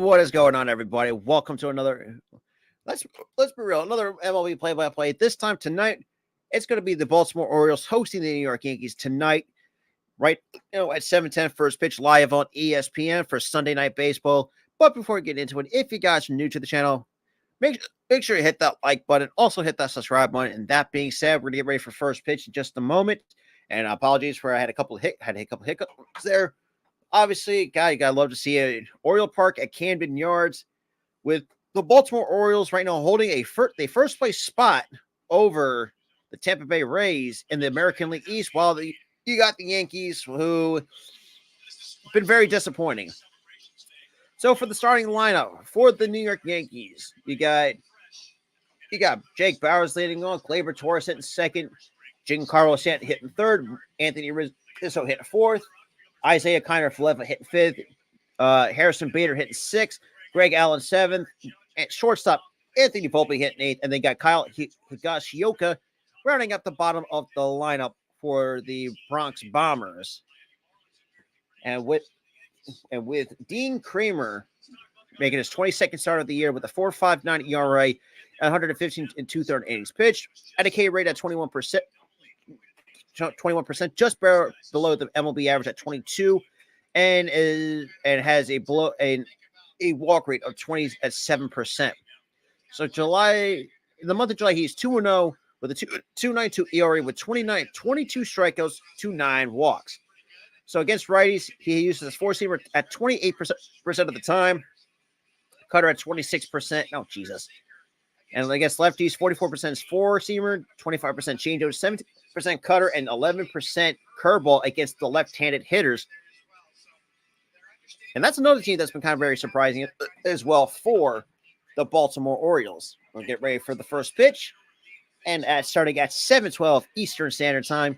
What is going on, everybody? Welcome to another. Let's be real. Another MLB play-by-play. This time tonight, it's going to be the Baltimore Orioles hosting the New York Yankees tonight, right? At 7:10 first pitch live on ESPN for Sunday Night Baseball. But before we get into it, if you guys are new to the channel, make sure you hit that like button. Also hit that subscribe button. And that being said, we're going to get ready for first pitch in just a moment. And apologies for I had a couple hiccups there. Obviously, you gotta love to see it. Oriole Park at Camden Yards, with the Baltimore Orioles right now holding a first place spot over the Tampa Bay Rays in the American League East, while you got the Yankees, who have been very disappointing. So for the starting lineup for the New York Yankees, you got Jake Bauers leading on, Gleyber Torres hitting second, Giancarlo Stanton hitting third, Anthony Rizzo hitting fourth, Isaiah Kiner-Falefa hitting fifth, Harrison Bader hitting sixth, Greg Allen seventh, and shortstop Anthony Volpe hitting eighth, and they got Kyle Higashioka rounding up the bottom of the lineup for the Bronx Bombers. And with Dean Kramer making his 22nd start of the year with a 4.59 ERA, 115 and 2/3 innings pitched, at a K rate at 21%. 21%, just below the MLB average at 22, and has a walk rate of 7%. So in the month of July, he's 2-0 with a 2.92 ERA with 22 strikeouts, 9 walks. So against righties, he uses his four-seamer at 28% of the time, cutter at 26%. Oh, Jesus. And against lefties, 44% is four-seamer, 25% changeup, 17% cutter, and 11% curveball against the left-handed hitters. And that's another team that's been kind of very surprising as well for the Baltimore Orioles. We'll get ready for the first pitch, and starting at 7:12 Eastern Standard Time.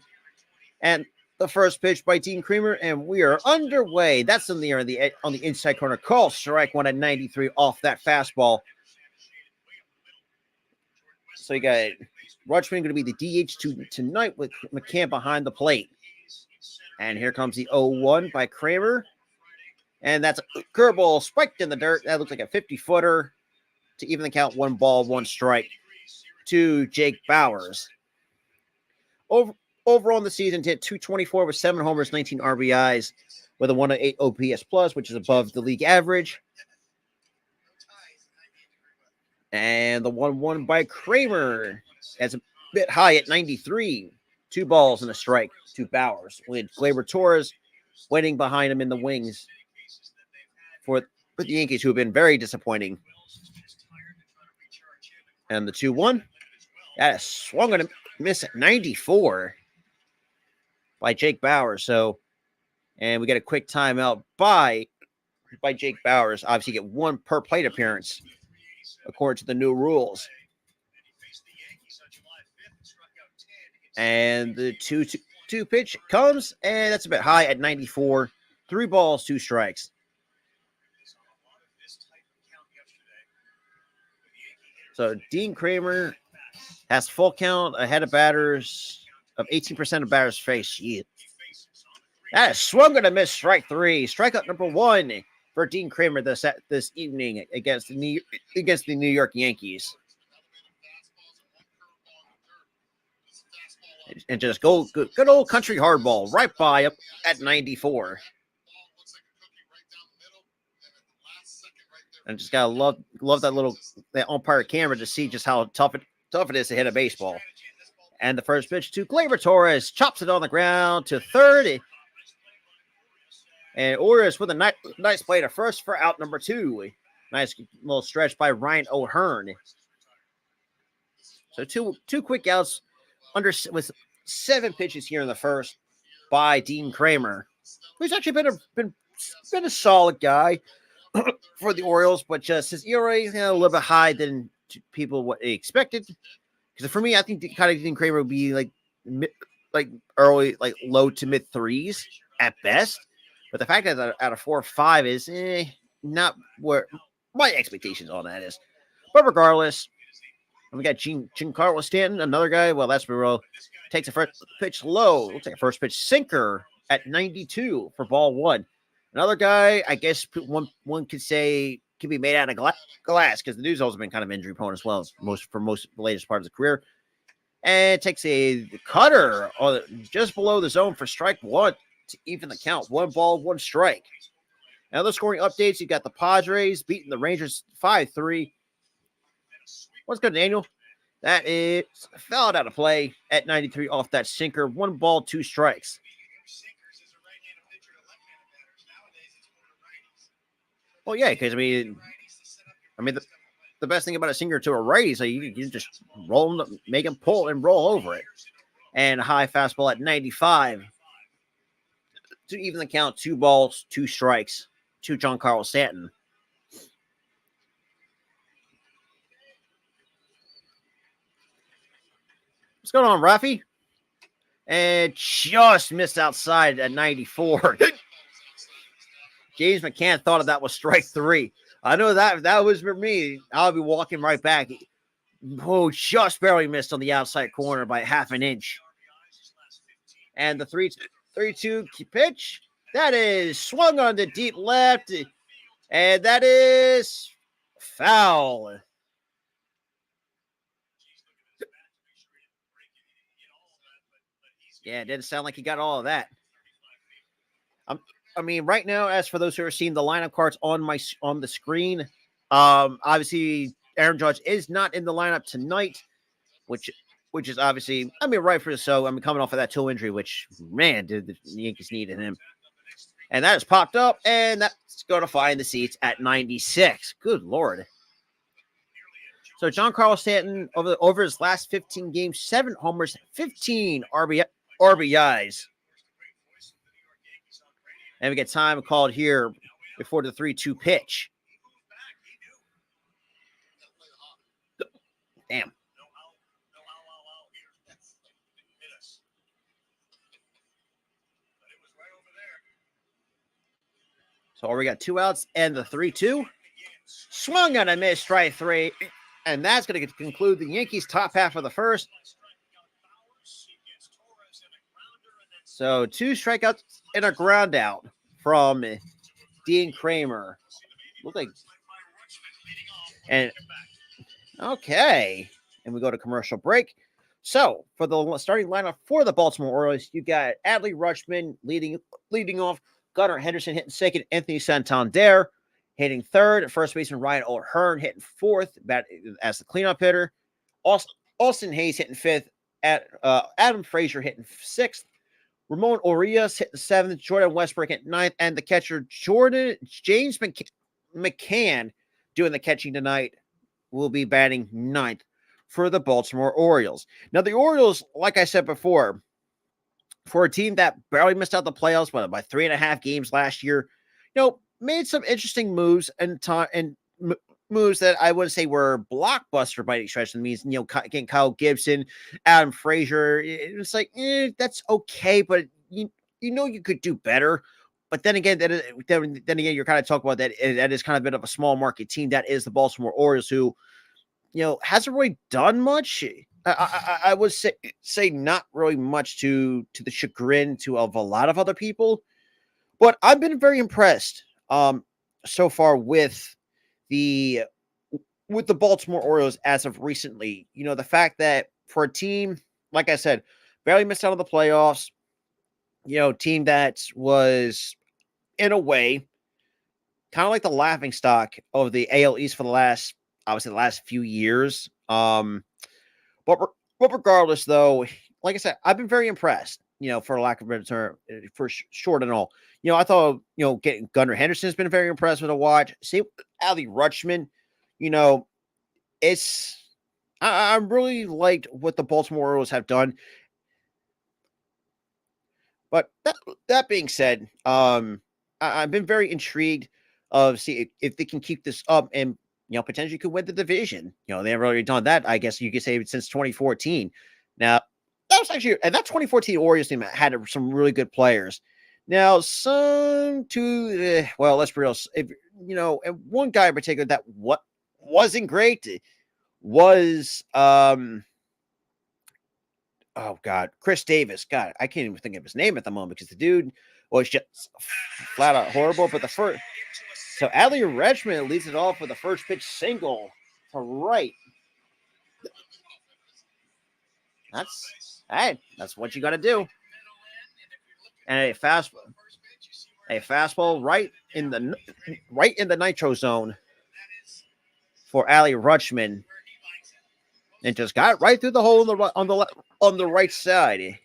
And the first pitch by Dean Kramer, and we are underway. That's in the air on the inside corner. Call strike one at 93 off that fastball. So you got Rutschman going to be the DH tonight with McCann behind the plate. And here comes the 0-1 by Kramer. And that's a curveball spiked in the dirt. That looks like a 50-footer to even the count, 1 ball, 1 strike to Jake Bauers. Overall in the season, hit .224 with 7 homers, 19 RBIs with a 108 OPS plus, which is above the league average. And the 1-1 by Kramer. That's a bit high at 93. 2 balls and a strike to Bauers, with Gleyber Torres waiting behind him in the wings for the Yankees, who have been very disappointing. And the 2-1. That is swung on a miss at 94 by Jake Bauers. And we get a quick timeout by Jake Bauers. Obviously, you get 1 per plate appearance, according to the new rules. And the 2-2 pitch comes, and that's a bit high at 94. 3 balls, 2 strikes. So Dean Kramer has full count ahead of batters of 18% of batters faced. Shit. That is swung and a miss, strike 3. Strikeout number 1 for Dean Kramer this evening against the New York Yankees. And just good old country hardball right by up at 94. And just gotta love that umpire camera to see just how tough it is to hit a baseball. And the first pitch to Gleyber Torres, chops it on the ground to third. And Orioles with a nice play to first for out number 2. Nice little stretch by Ryan O'Hearn. So two quick outs with 7 pitches here in the first by Dean Kramer, who's actually been a solid guy for the Orioles, but just his ERA is a little bit high than people what they expected. Because for me, I think kind of Dean Kramer would be like early, like low to mid 3s at best. But the fact that out of 4 or 5 is not where my expectations on that is. But regardless, we got Giancarlo Stanton, another guy. Well, that's real. Takes a first pitch low. Looks like a first pitch sinker at 92 for ball 1. Another guy, I guess one could say can be made out of glass because the dude's also been kind of injury prone as well as for most of the latest part of his career. And it takes a cutter just below the zone for strike one to even the count. 1 ball, 1 strike. Now, other scoring updates, you got the Padres beating the Rangers 5-3. What's good, Daniel? That is fouled out of play at 93 off that sinker. 1 ball, 2 strikes. Well, yeah, because the best thing about a sinker to a righty is you just roll them, make him pull and roll over it. And a high fastball at 95 to even the count. 2 balls, 2 strikes to Giancarlo Stanton. What's going on, Rafi? And just missed outside at 94. James McCann thought that was strike 3. I know that was for me. I'll be walking right back. Oh, just barely missed on the outside corner by half an inch. And the 3-2 pitch, that is swung on the deep left, and that is foul. Yeah, it didn't sound like he got all of that. Right now, as for those who are seeing the lineup cards on the screen, obviously Aaron Judge is not in the lineup tonight, which is obviously, rightfully so. Coming off of that toe injury, which, man, did the Yankees needed him. And that has popped up, and that's going to find the seats at 96. Good Lord. So Giancarlo Stanton, over his last 15 games, 7 homers, 15 RBIs. And we get time called here before the 3-2 pitch. Damn. So we got 2 outs and the 3-2. Swung on a miss, strike 3. And that's going to conclude the Yankees' top half of the first. So 2 strikeouts and a ground out from Dean Kramer. Look like, and okay, and we go to commercial break. So for the starting lineup for the Baltimore Orioles, you got Adley Rutschman leading off, Gunnar Henderson hitting second, Anthony Santander hitting third, first baseman Ryan O'Hearn hitting fourth as the cleanup hitter, Austin Hayes hitting fifth, Adam Frazier hitting sixth, Ramon Urias hitting seventh, Jordan Westbrook hitting ninth, and the catcher James McCann doing the catching tonight will be batting ninth for the Baltimore Orioles. Now, the Orioles, like I said before, for a team that barely missed out the playoffs by 3.5 games last year, made some interesting moves and moves that I wouldn't say were blockbuster by any stretch of the means. Getting Kyle Gibson, Adam Frazier, it's like that's okay, but you could do better. But then again, you're kind of talking about that. That is kind of a bit of a small market team. That is the Baltimore Orioles, who hasn't really done much. I would say not really much to the chagrin of a lot of other people. But I've been very impressed so far with the Baltimore Orioles as of recently. The fact that for a team, like I said, barely missed out on the playoffs, team that was in a way kind of like the laughingstock of the AL East for the last few years. But regardless, though, like I said, I've been very impressed, for lack of a better term, for short and all. I thought, getting Gunnar Henderson has been very impressive to watch. See, Adley Rutschman, I really liked what the Baltimore Orioles have done. But that being said, I've been very intrigued of see if they can keep this up and potentially could win the division. They haven't really done that, I guess you could say, since 2014. Now, that was actually, and that 2014 Orioles team had some really good players. Now, let's be real. If and one guy in particular that wasn't great was oh God, Chris Davis. God, I can't even think of his name at the moment because the dude was just flat out horrible. But the first, So Adley Rutschman leads it off with a first pitch single to right. That's what you got to do. And a fastball right in the nitro zone for Adley Rutschman, and just got right through the hole on the right side.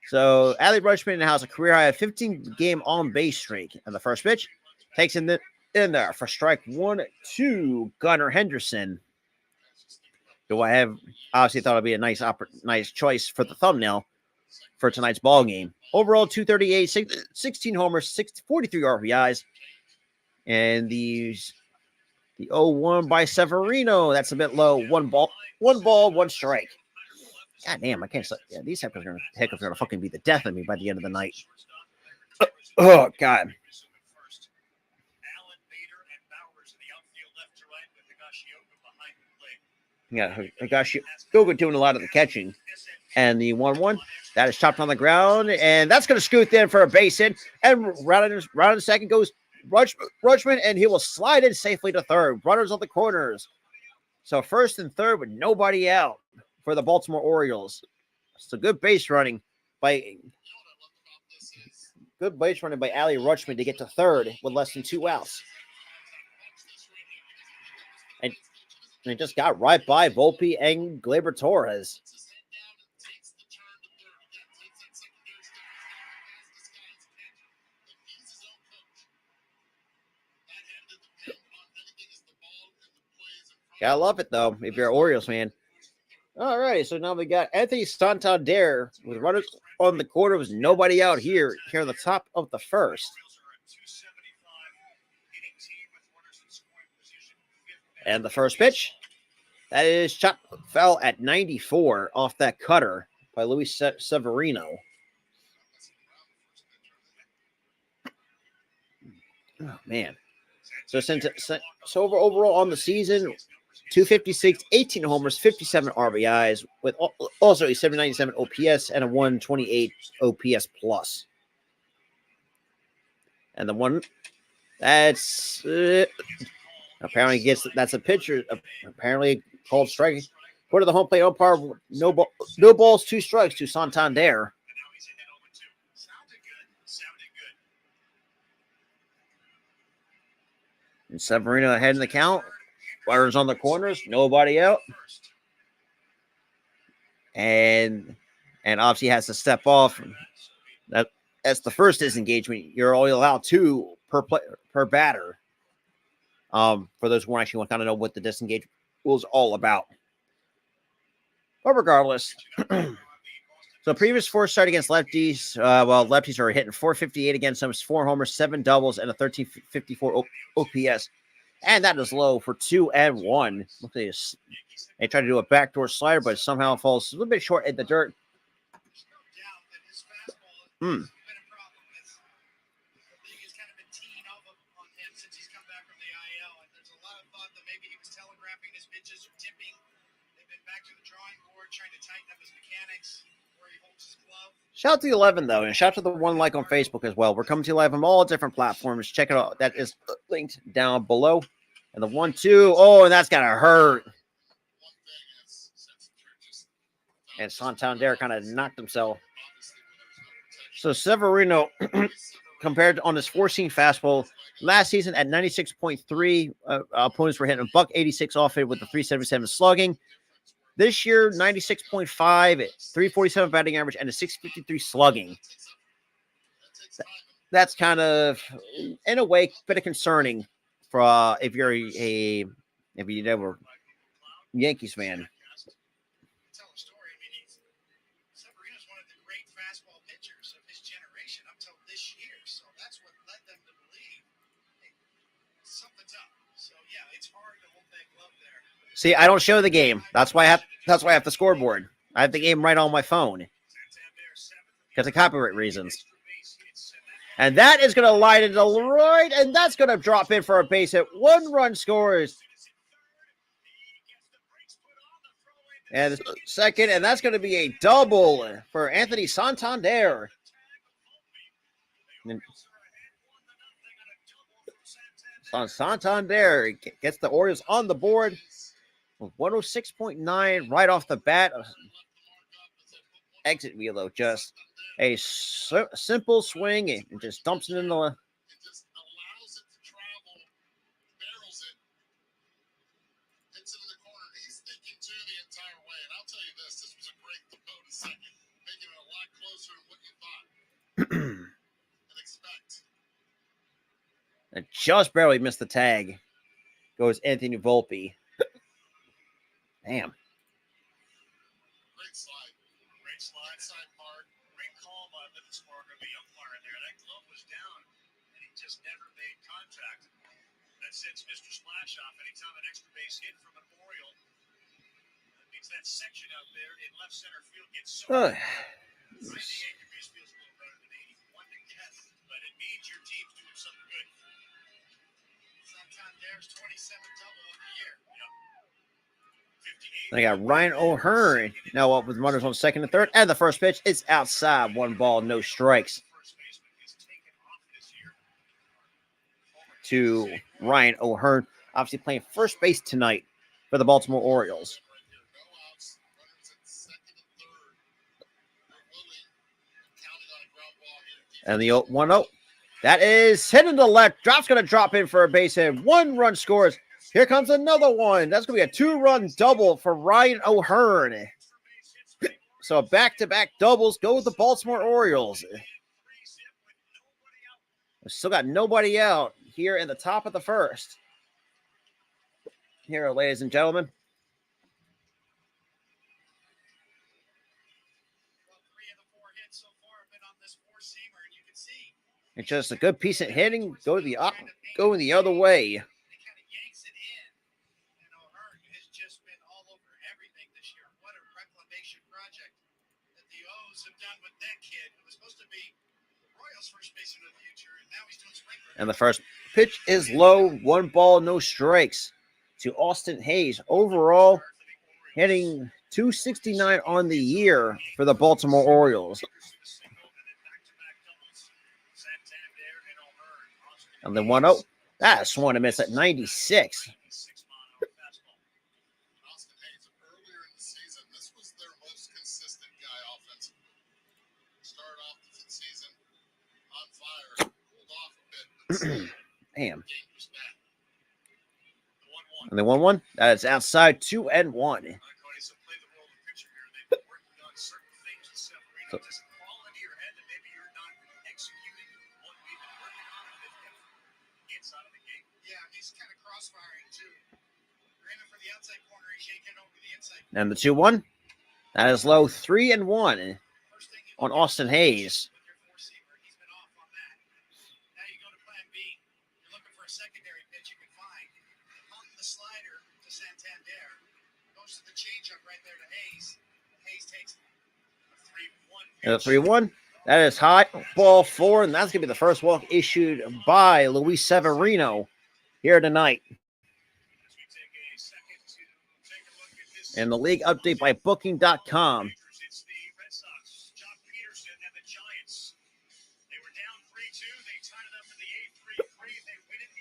So Adley Rutschman has a career high of 15 game on base streak, and the first pitch takes in there for strike 1-2. Gunnar Henderson, who I have obviously thought would be a nice choice for the thumbnail for tonight's ball game. Overall, 238, 16 homers, 43 RBIs, and the 0-1 by Severino. That's a bit low. One ball, one strike. God damn, I can't. Yeah, these hiccups are gonna fucking be the death of me by the end of the night. Oh God. Yeah, Higashioka doing a lot of the catching. And the 1-1, that is chopped on the ground, and that's going to scoot in for a base hit. And round in second goes Rutschman, and he will slide in safely to third. Runners on the corners. So first and third with nobody out for the Baltimore Orioles. So good base running by Adley Rutschman to get to third with less than 2 outs. And it just got right by Volpe and Gleyber Torres. Gotta love it, though, if you're an Orioles fan. All right, so now we got Anthony Santander with runners on the corner with nobody out here on the top of the first. And the first pitch, that is chopped foul at 94 off that cutter by Luis Severino. Oh, man. So overall on the season, 256, 18 homers, 57 RBIs, with also a 797 OPS and a 128 OPS plus. And the one that's apparently that's a pitcher apparently called striking. Go to the home plate umpire. No balls, 2 strikes to Santander. And Severino ahead in the count. Runners on the corners, nobody out. And obviously has to step off. That's the first disengagement. You're only allowed 2 per batter. For those who actually want to kind of know what the disengagement was all about. But regardless, so previous 4 start against lefties. Lefties are hitting 458 against them. 4 homers, 7 doubles, and a 1354 OPS. And that is low for 2-1. They try to do a backdoor slider, but somehow falls a little bit short in the dirt. Shout out to the 11, though, and shout out to the one like on Facebook as well. We're coming to you live on all different platforms. Check it out. That is linked down below. And the 1-2. Oh, and that's got to hurt. And Santander kind of knocked himself. So Severino, compared to on his 4-seam fastball, last season at 96.3, opponents were hitting $186 off it with a 377 slugging. This year, 96.5, 347 batting average, and a 653 slugging. That's kind of, in a way, a bit of concerning for if you're a Yankees fan. See, I don't show the game. That's why I have the scoreboard. I have the game right on my phone because of copyright reasons. And that is going to line it right, and that's going to drop in for a base hit. 1 run scores. And the second, and that's going to be a double for Anthony Santander. Santander gets the Orioles on the board with 106.9 right off the bat. Exit velo, just a simple swing and just dumps it in the. And just barely missed the tag. Goes Anthony Volpe. Damn. Great slide. Great slide. Side part. Great call by Livingston, the umpire there. That glove was down, and he just never made contact. That sends Mr. Splash off. Anytime an extra base hit from an Oriole, that means that section out there in left center field gets so. 98 degrees feels a little better than 81 to get, but it means your team's doing something good. Santander's 27 double of the year. Yep. They got Ryan O'Hearn now up with runners on second and third, and the first pitch is outside. 1 ball, no strikes to Ryan O'Hearn, obviously playing first base tonight for the Baltimore Orioles. And the 1-0. That is hit in the left. Drop's going to drop in for a base hit. 1 run scores. Here comes another one. That's going to be a 2-run double for Ryan O'Hearn. So back-to-back doubles go with the Baltimore Orioles. We've still got nobody out here in the top of the first. Here, ladies and gentlemen. It's just a good piece of hitting. Go the other way. And the first pitch is low. 1 ball, no strikes to Austin Hayes. Overall, hitting .269 on the year for the Baltimore Orioles. And then 1-0. That swung and missed at 96. Damn. And the 1-1. That is outside 2-1. So, and the 2-1. That is low. 3-1 on Austin Hayes. Secondary pitch you can find. On the slider to Santander. Goes to the changeup right there to Hayes. Hayes takes a 3-1. And a 3-1. That is high. Ball 4, and that's going to be the first walk issued by Luis Severino here tonight. And the league update by Booking.com.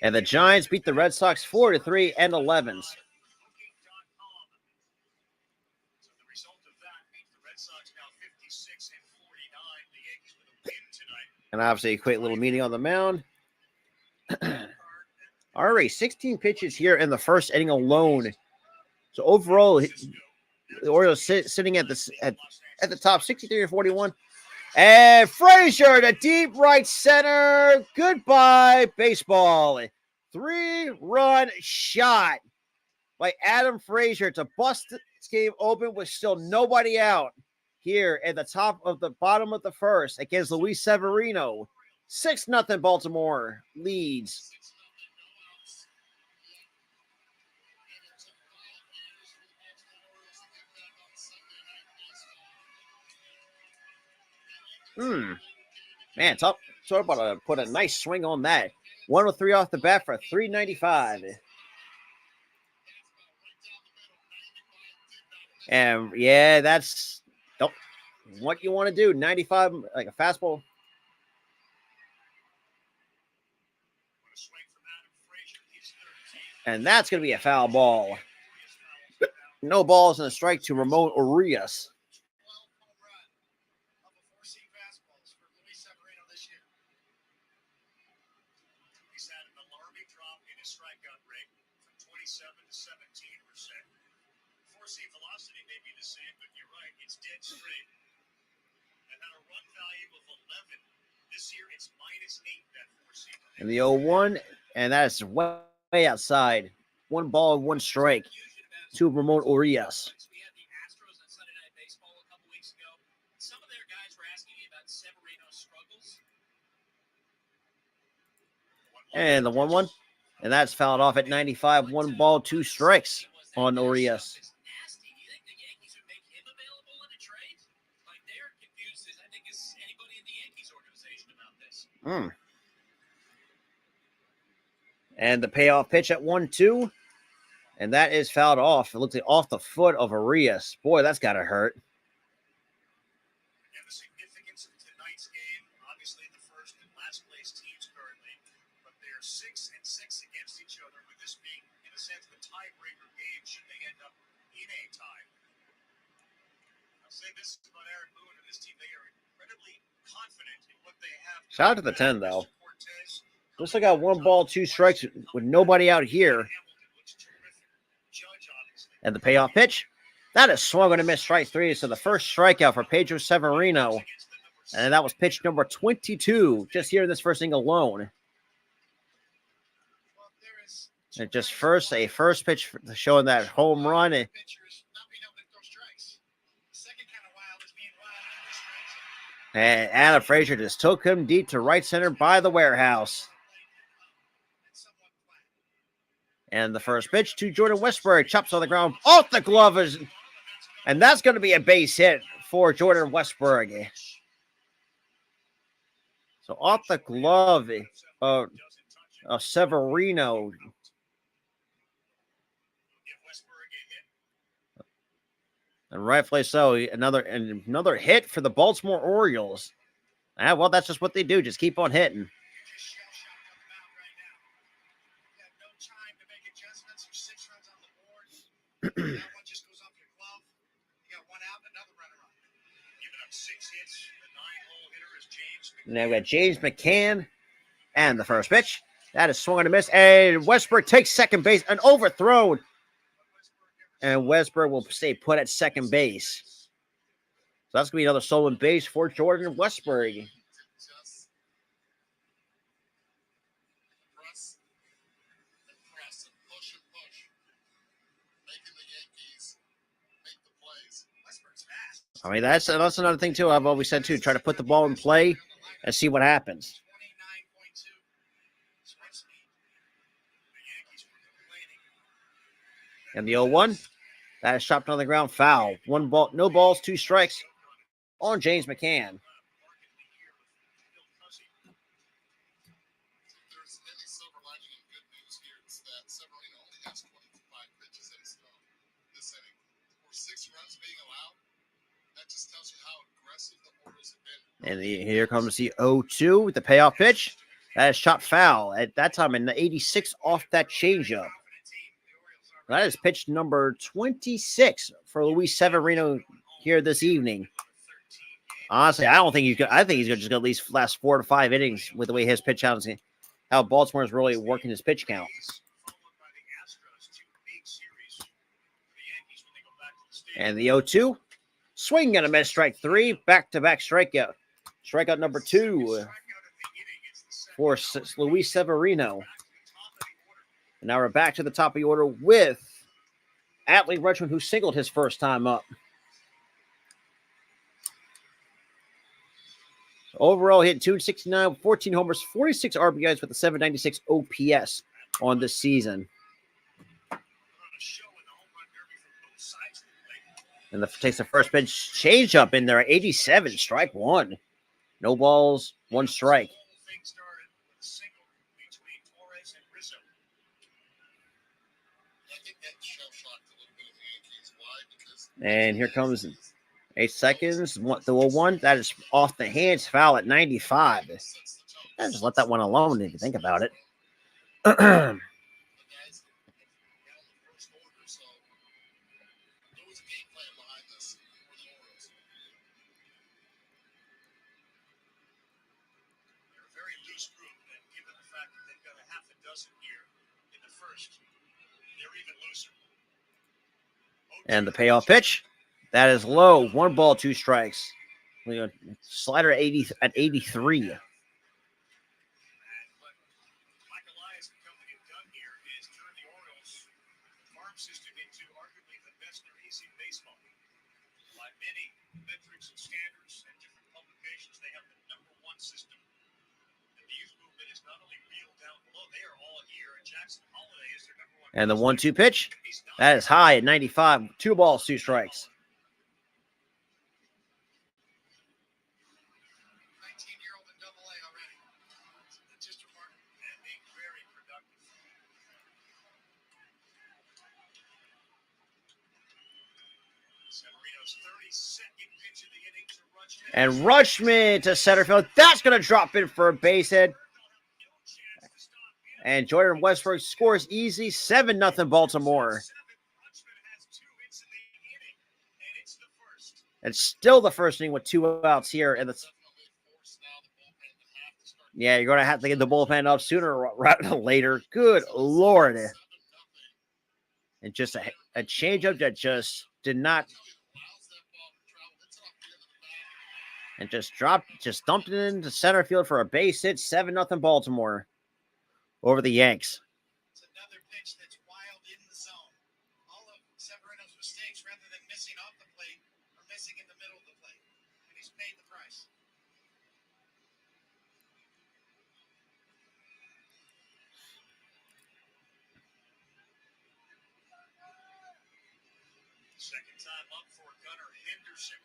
And the Giants beat the Red Sox 4-3 and 11s. And obviously a quick little meeting on the mound. Already 16 pitches here in the first inning alone. So overall, the Orioles sitting at the top, 63-41. And Frazier to deep right center. Goodbye, baseball. 3-run shot by Adam Frazier to bust this game open with still nobody out here at the top of the bottom of the first against Luis Severino. 6-0 Baltimore leads. Man, talk about to put a nice swing on that. 103 off the bat for 395. And yeah, that's what you want to do. 95, like a fastball. And that's going to be a foul ball. No balls and a strike to Ramon Urias. Velocity may be the same, but you're right, it's dead straight. And had a run value of 11. This year it's -8 that four-seam. And the 0-1, and that is way outside. 1 ball and 1 strike to Ramon Urias. We had the Astros on Sunday Night Baseball a couple weeks ago. Some of their guys were asking me about Severino's struggles. And the 1-1, and that's fouled off at 95. 1 ball, 2 strikes on Urias. And the payoff pitch at 1-2. And that is fouled off. It looks like off the foot of Urias. Boy, that's got to hurt. And the significance of tonight's game, obviously the first and last place teams currently, but they're 6-6 against each other, with this being, in a sense, the tiebreaker game should they end up in a tie. I'll say this about Aaron Boone and his team. They are incredibly confident in what they have. Shout out to the 10, though. Looks like I got 1 ball, 2 strikes with nobody out here. And the payoff pitch, that is swung on a miss, strike 3. So the first strikeout for Pedro Severino. And that was pitch number 22, just here in this first inning alone. And just a first pitch showing that home run. And Adam Frazier just took him deep to right center by the warehouse. And the first pitch to Jordan Westburg, chops on the ground, off the glove, and that's going to be a base hit for Jordan Westburg. So off the glove of Severino. And rightfully so, another hit for the Baltimore Orioles. Well, that's just what they do, just keep on hitting. Now we got James McCann, and the first pitch. That is swung and a miss, and Westburg takes second base, and overthrown. And Westburg will stay put at second base. So that's going to be another stolen base for Jordan Westburg. I mean, that's another thing, too. I've always said, too, try to put the ball in play and see what happens. And the 0-1, that is chopped on the ground, foul. 1 ball, no balls, 2 strikes on James McCann. And here comes the 0-2 with the payoff pitch. That is chopped foul. At that time, in the 86 off that changeup. That is pitch number 26 for Luis Severino here this evening. Honestly, I think he's going to just at least last 4 to 5 innings with the way his pitch counts, how Baltimore is really working his pitch counts. And the 0-2, swing and a miss, strike 3, back-to-back strikeout. Strikeout number 2 for Luis Severino. And now we're back to the top of the order with Adley Rutschman, who singled his first time up. Overall, hit 269, 14 homers, 46 RBIs with a 796 OPS on this season. And takes the first pitch change up in there, 87, strike 1. No balls, 1 strike. And here comes 8 seconds. The 0-1, that is off the hands, foul at 95. Just let that one alone if you think about it. wasn't here in the first. They're even looser. And the payoff pitch. That is low. 1 ball, 2 strikes. Slider at 83. What Mike Elias and company have done here is turn the Orioles farm system into arguably the best there is in baseball. By many metrics and standards and different publications, they have the #1 system. And the youth movement is not only real down below, they are all here. And Jackson Holiday is their #1. And the 1-2 pitch. That is high at 95. 2 balls, 2 strikes. 19-year-old in AA already. Just remarkable and being very productive. Severino's 32nd pitch of the inning to Rutschman. And Rutschman to center field. That's going to drop in for a base hit. And Jordan Westbrook scores easy. 7-0 Baltimore. It's still the first inning with 2 outs here. And it's, yeah, you're going to have to get the bullpen up sooner rather than later. Good Lord. And just a changeup that just did not. And just dumped it into center field for a base hit. 7-0 Baltimore over the Yanks. It's another pitch that's wild in the zone. All of Severino's mistakes, rather than missing off the plate, are missing in the middle of the plate. And he's paid the price. Second time up for Gunnar Henderson.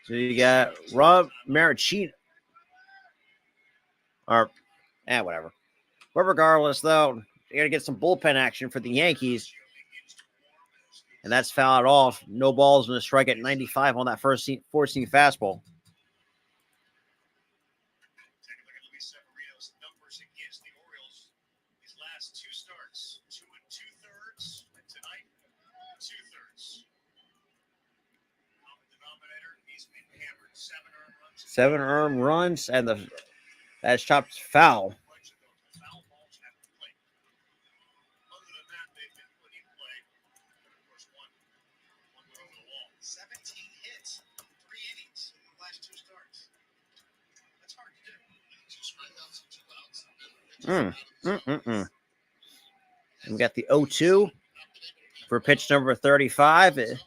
So you got Rob Maricino. Or, whatever. But regardless, though, you got to get some bullpen action for the Yankees. And that's fouled off. No balls and a strike at 95 on that first 14 fastball. Take a look at Luis Severino's numbers against the Orioles. His last 2 starts, 2 2/3, and tonight, 2/3. Common denominator, he's been hammered. 7 earned runs. 7 earned runs, and that's chopped foul. Foul balls at the plate. Other than that, they've been put in play. But of course, one went over the wall. 17 hits, 3 innings in the last 2 starts. That's hard to do. 2 strikeouts and 2 outs. And we got the 0-2 for pitch number 35.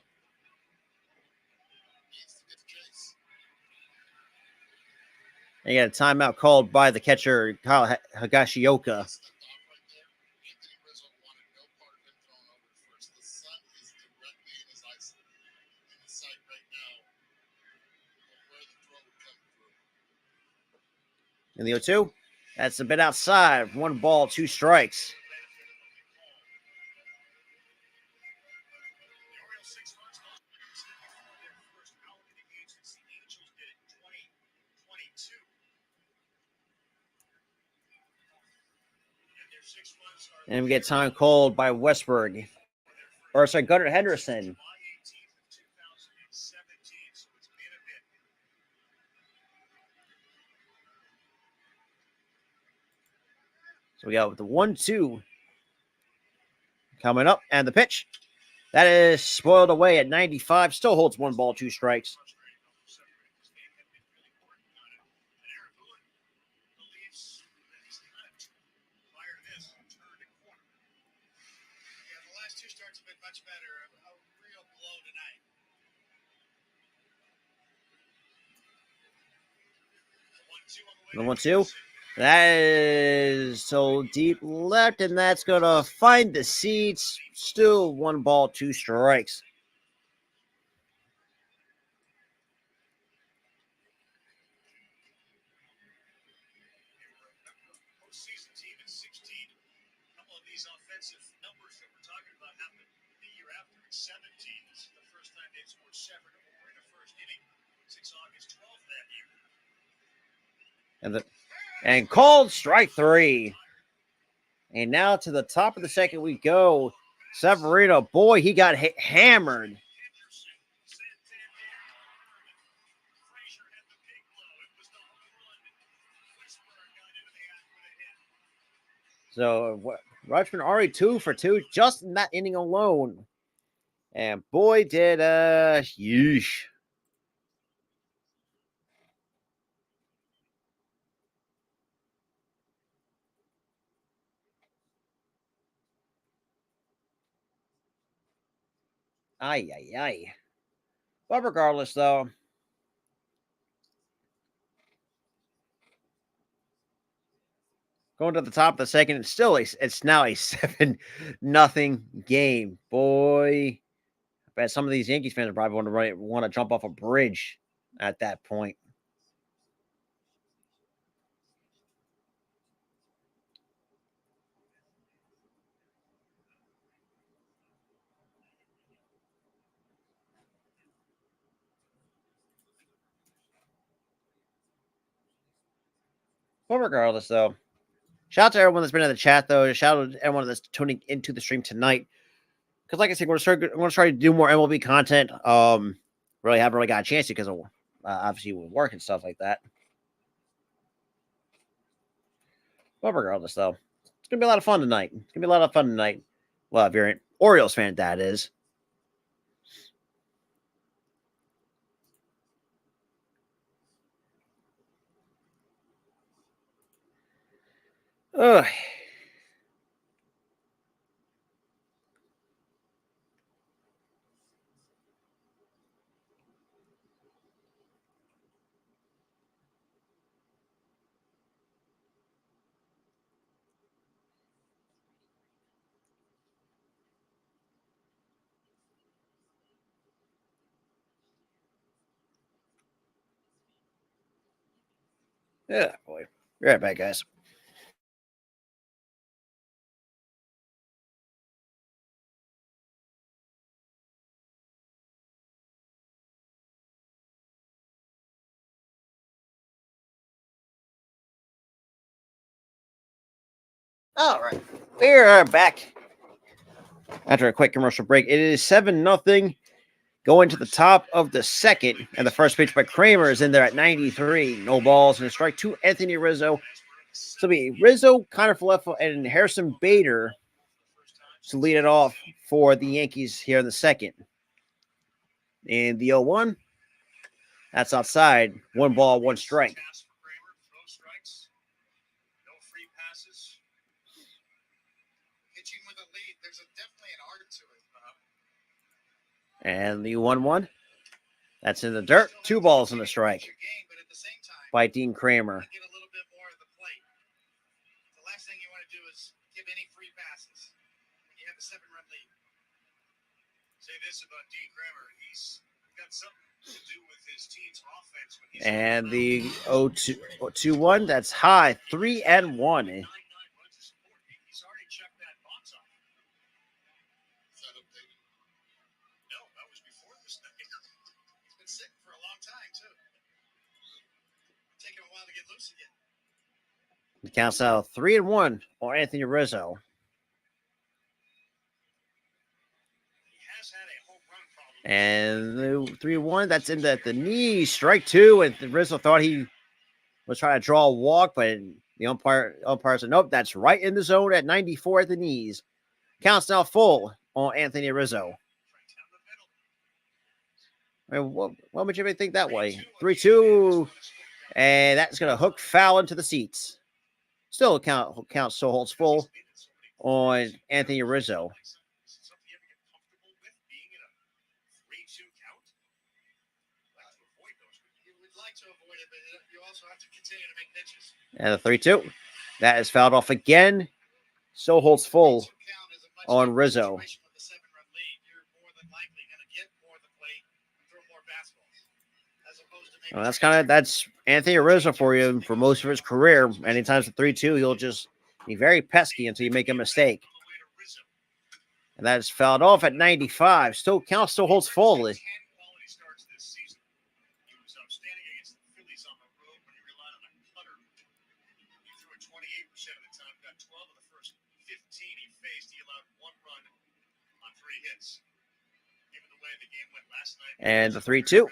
And you got a timeout called by the catcher, Kyle Higashioka. In the 0-2, that's a bit outside. 1 ball, 2 strikes. And we get time called by Westberg. Or sorry, Gunnar Henderson. So we got the 1-2 coming up, and the pitch. That is spoiled away at 95. Still holds 1 ball, 2 strikes. Much better. A real blow tonight. The 1-2. That is so deep left, and that's going to find the seats. Still 1 ball, 2 strikes. Postseason team in 16. A couple of these offensive numbers that we're talking about happened the year after in 17. This is the first time they've scored 7 or more in a first inning since August 12th that year. And called strike 3. And now to the top of the second we go. Severino, boy, he got hammered. So Rutschman already 2 for 2 just in that inning alone. And boy, did yeesh. Ay, ay, ay. But regardless, though, going to the top of the second, it's now a 7-0 game. Boy, I bet some of these Yankees fans are probably want to jump off a bridge at that point. But regardless, though, shout out to everyone that's been in the chat, though. Shout out to everyone that's tuning into the stream tonight. Because, like I said, we're going to try to do more MLB content. Really haven't really got a chance to because of obviously with work and stuff like that. But regardless, though, it's gonna be a lot of fun tonight. Well, if you're an Orioles fan, that is. Ugh. Yeah, boy. Be right back, guys. All right, we're back after a quick commercial break. It is 7-0 going to the top of the second, and the first pitch by Kramer is in there at 93. No balls and a strike to Anthony Rizzo. So it'll be Rizzo, Connor Faleffa, and Harrison Bader to lead it off for the Yankees here in the second. And the 0-1, that's outside. 1 ball, 1 strike. And the 1-1, that's in the dirt. 2 balls and a strike by Dean Kramer. The last thing you want to do is give any free passes when you have a 7-run lead. Say this about Dean Kramer, he's got something to do with his team's offense when he's and the 0-2-1, that's high. 3-1. He's already checked that box off. No, that was before this night. He's been sick for a long time, too. Taking a while to get loose again. He counts out 3-1 on Anthony Rizzo. And the 3-1, that's in the knee. Strike 2. And Rizzo thought he was trying to draw a walk, but the umpire said, nope, that's right in the zone at 94 at the knees. Counts now full on Anthony Rizzo. I mean, what would you think that way? 3-2. And that's going to hook foul into the seats. Still count still holds full on Anthony Rizzo. And the 3-2. That is fouled off again. Still holds full on Rizzo. Well, that's Anthony Rizzo for you for most of his career. Anytime it's a 3-2, he'll just be very pesky until you make a mistake. And that is fouled off at 95. Still holds full. And the 3-2.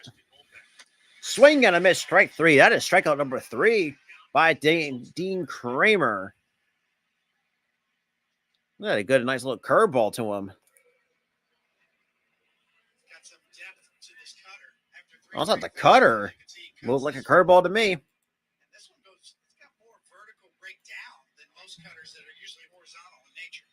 Swing and a miss, strike 3. That is strikeout number 3 by Dean Kramer. Yeah, a good, nice little curveball to him. Got some depth to this cutter. After three Oh, it's not the straight pitches, cutter. you can see he Looked cuts like a this curveball to me. And this one goes, it's got more vertical breakdown than most cutters that are usually horizontal in nature.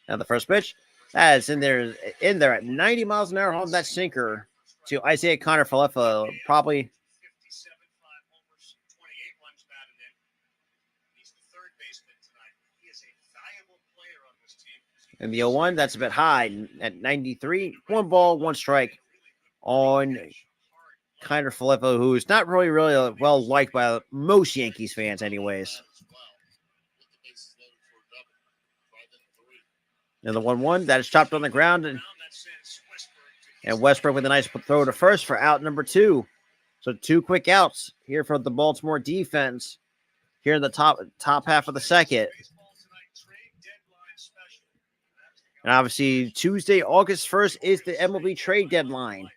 Now the first pitch, that's in there at 90 miles an hour on that sinker to Isaiah Connor Falefa, probably. 57, 5 homers, 28 runs batted in. He's the third baseman tonight. He is a valuable player on this team. And the 0-1, that's a bit high at 93. 1 ball, 1 strike on Connor Falefa, who's not really well liked by most Yankees fans, anyways. And the 1-1, that is chopped on the ground. And Westbrook with a nice throw to first for out number 2. So 2 quick outs here from the Baltimore defense here in the top half of the second. And obviously, Tuesday, August 1st is the MLB trade deadline.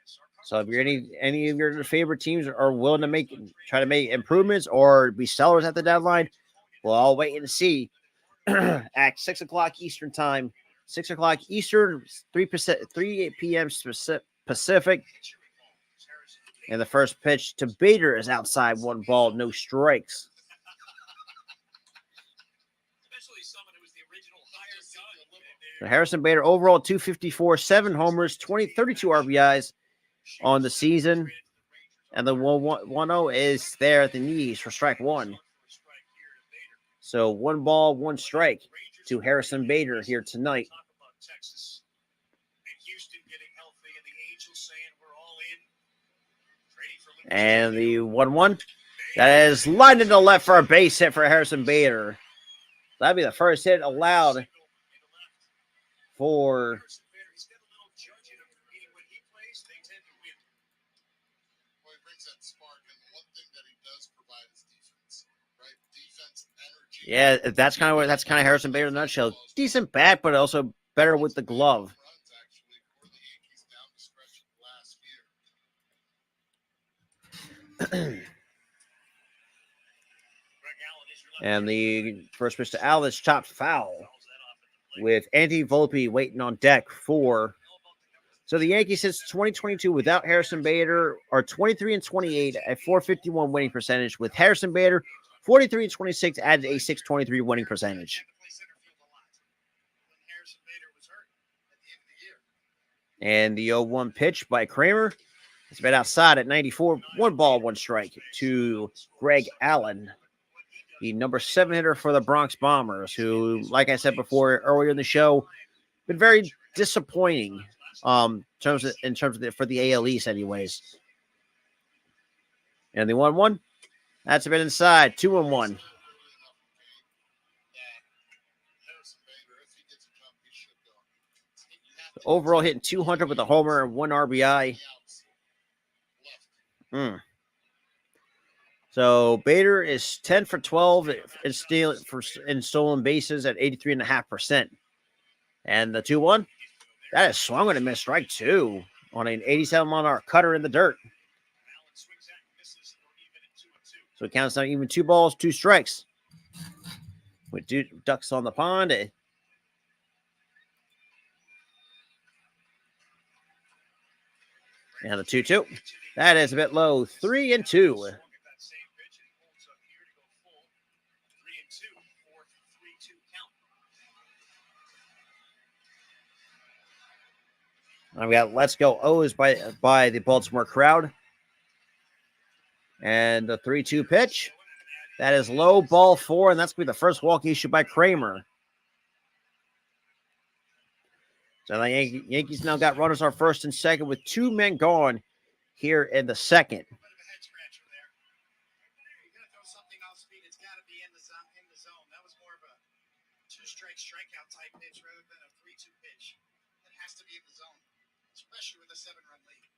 So if you're any of your favorite teams are willing to try to make improvements or be sellers at the deadline, we'll all wait and see. At 6 o'clock Eastern time, 6 o'clock Eastern, 3 p.m. Pacific. And the first pitch to Bader is outside, 1 ball, no strikes. So Harrison Bader overall 254, 7 homers, 32 RBIs on the season. And the 1-0 is there at the knees for strike 1. So 1 ball, 1 strike to Harrison Bader here tonight. And the 1-1, that is lined into left for a base hit for Harrison Bader. That'd be the first hit allowed for yeah, that's kind of Harrison Bader in a nutshell. Decent bat, but also better with the glove. And the first pitch to Al is chopped foul with Anthony Volpe waiting on deck for. So the Yankees since 2022 without Harrison Bader are 23-28 at 451 winning percentage. With Harrison Bader, 43-26 adds a 623 winning percentage. And the 0-1 pitch by Kramer. It's been outside at 94. 1 ball, 1 strike to Greg Allen, the number 7 hitter for the Bronx Bombers, who, like I said before earlier in the show, been very disappointing in terms of for the AL East, anyways. And the 1-1, that's a bit inside. 2-1. Overall hitting 200 with a homer and 1 RBI. So Bader is 10 for 12 in stolen bases at 83.5%. And the 2-1, that is swung and a missed strike 2 on an 87-mile-an-hour cutter in the dirt. So it counts down even 2 balls, 2 strikes. With ducks on the pond. And the 2-2. That is a bit low. 3-2. And we got Let's Go O's by the Baltimore crowd. And the 3-2 pitch. That is low, ball 4, and that's going to be the first walk issued by Kramer. So the Yankees now got runners on first and second with 2 men gone here in the second. Strikeout type pitch rather than a 3-2 pitch. It has to be in the zone, especially with a 7-run lead.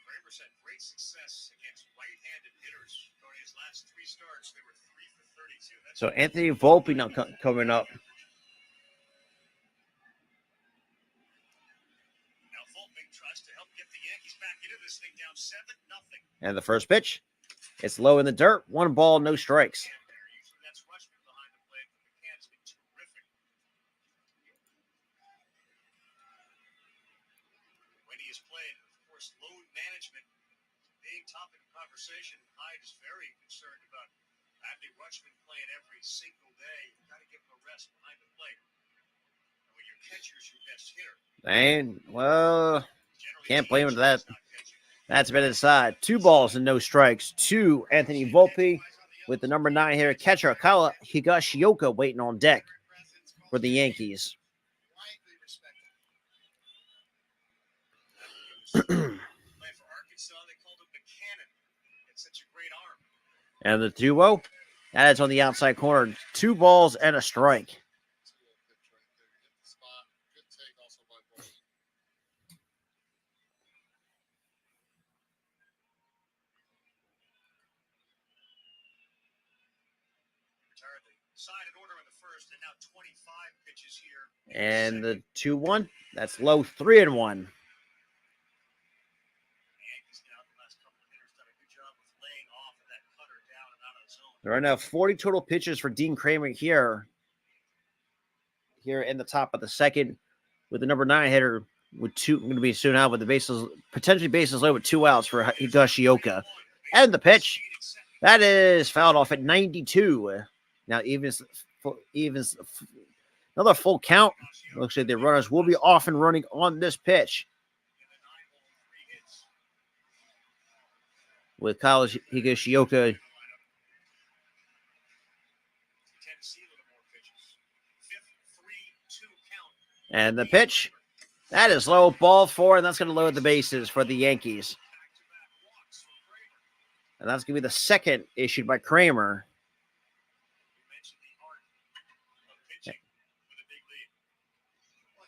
Kramer's had great success against right-handed hitters. During his last 3 starts, they were 3 for 32. So Anthony Volpe now coming up. Now Volpe tries to help get the Yankees back into this thing down 7-0. And the first pitch, it's low in the dirt. 1 ball, no strikes. when he has played. Of course, load management being topic of conversation. Hyde is very concerned about Andy Rutschman playing every single day. You got to give him a rest behind the plate. And when your catcher's your best hitter, And, well, generally can't blame him for that. not catching. That's been inside. 2 balls and no strikes to Anthony Volpe with the number 9 hitter catcher Kyle Higashioka waiting on deck for the Yankees. Widely respected. Playing for Arkansas, they called him the cannon. It's such a great arm. And the 2-0, that is on the outside corner. 2 balls and a strike. Retired the side in order in the first, and now 25 pitches here. And the 2-1, that's low. 3-1. There are now 40 total pitches for Dean Kramer here in the top of the second, with the number 9 hitter with 2 going to be soon out with the bases potentially bases loaded with 2 outs for Higashioka. And the pitch that is fouled off at 92. Now evens another full count. Looks like the runners will be off and running on this pitch, with Kyle Higashioka. And the pitch, that is low, ball 4, and that's going to load the bases for the Yankees. And that's going to be the second issued by Kramer.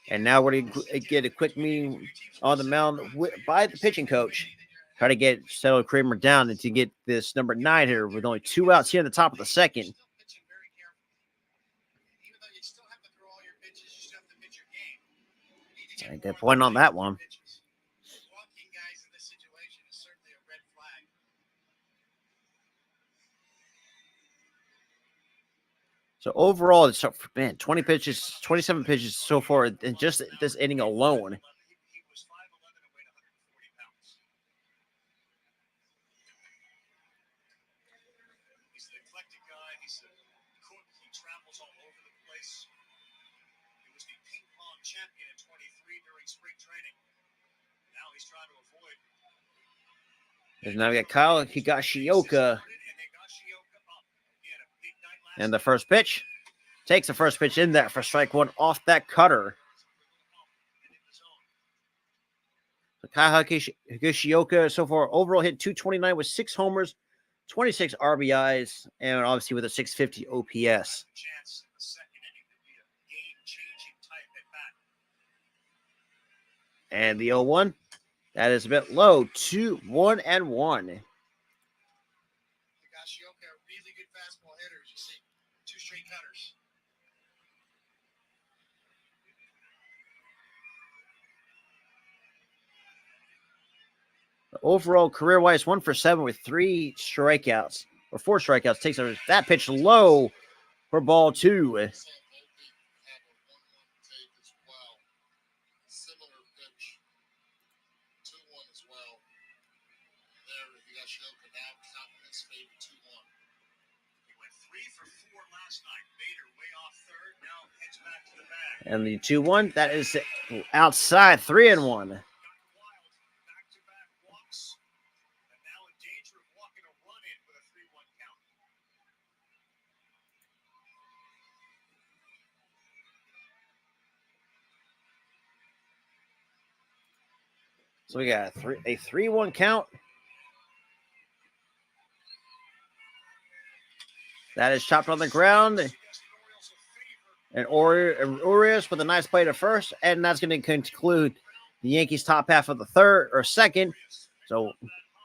And now we're going to get a quick meeting on the mound by the pitching coach. Try to get settled Kramer down and to get this number 9 here with only 2 outs here in the top of the second. A good point on that one. So overall, it's 20 pitches, 27 pitches so far in just this inning alone. He's an eclectic guy. He's a cook. He travels all over the place. He was the ping pong champion in 23 during spring training. Now he's trying to avoid. And now we got Kyle Higashioka. And the first pitch. Takes the first pitch in there for strike 1 off that cutter. So Kyle Higashioka so far overall hit .229 with 6 homers, 26 RBIs, and obviously with a .650 OPS. And the 0-1, that is a bit low. 2-1-1. Higashioka, really good fastball hitters. You see 2 straight cutters. Overall, career-wise, 1 for 7 with 3 strikeouts, or 4 strikeouts. Takes that pitch low for ball 2. And the 2-1, that is outside. 3-1. So we got a 3-1 count. That is chopped on the ground. And Orioles with a nice play to first. And that's going to conclude the Yankees' top half of the third or second. So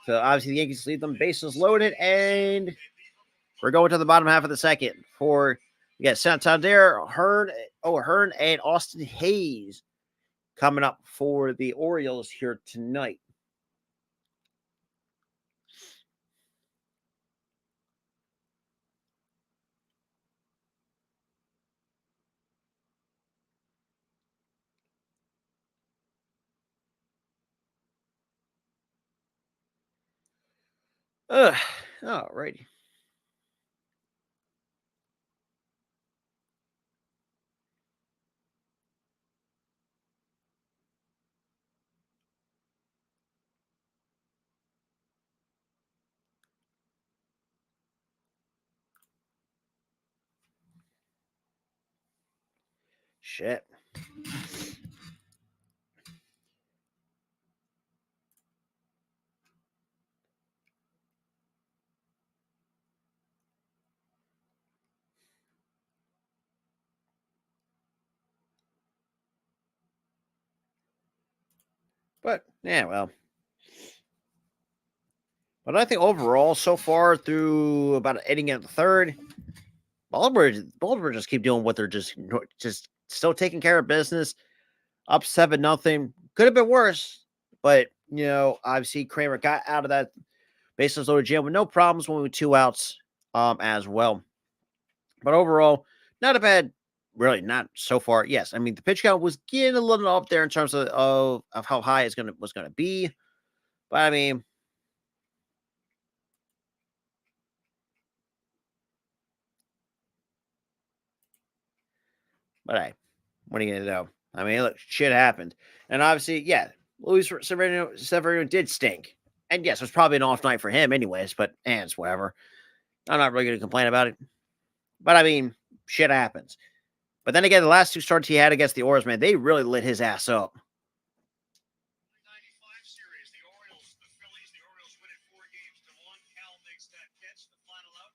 obviously the Yankees leave them bases loaded. And we're going to the bottom half of the second for we got Santander, Hearn, and Austin Hayes coming up for the Orioles here tonight. Ugh. Alrighty. Shit. But yeah, well. But I think overall, so far through about an inning and the third, Baltimore just keep doing what they're just still taking care of business. Up 7-0. Could have been worse, but obviously Kramer got out of that bases loaded jam with no problems when we were 2 outs, as well. But overall, not a bad, really not so far. Yes, I mean the pitch count was getting a little up there in terms of how high it's was gonna be, but I mean, hey, what are you gonna do? I mean, look, shit happened, and obviously, yeah, Luis Severino did stink, and yes, it was probably an off night for him, anyways. But it's whatever. I'm not really gonna complain about it. But I mean, shit happens. But then again, the last 2 starts he had against the Orioles, man, they really lit his ass up. 95 series, the Orioles, the Phillies, the Orioles win it 4-1. Cal makes that catch, the final out.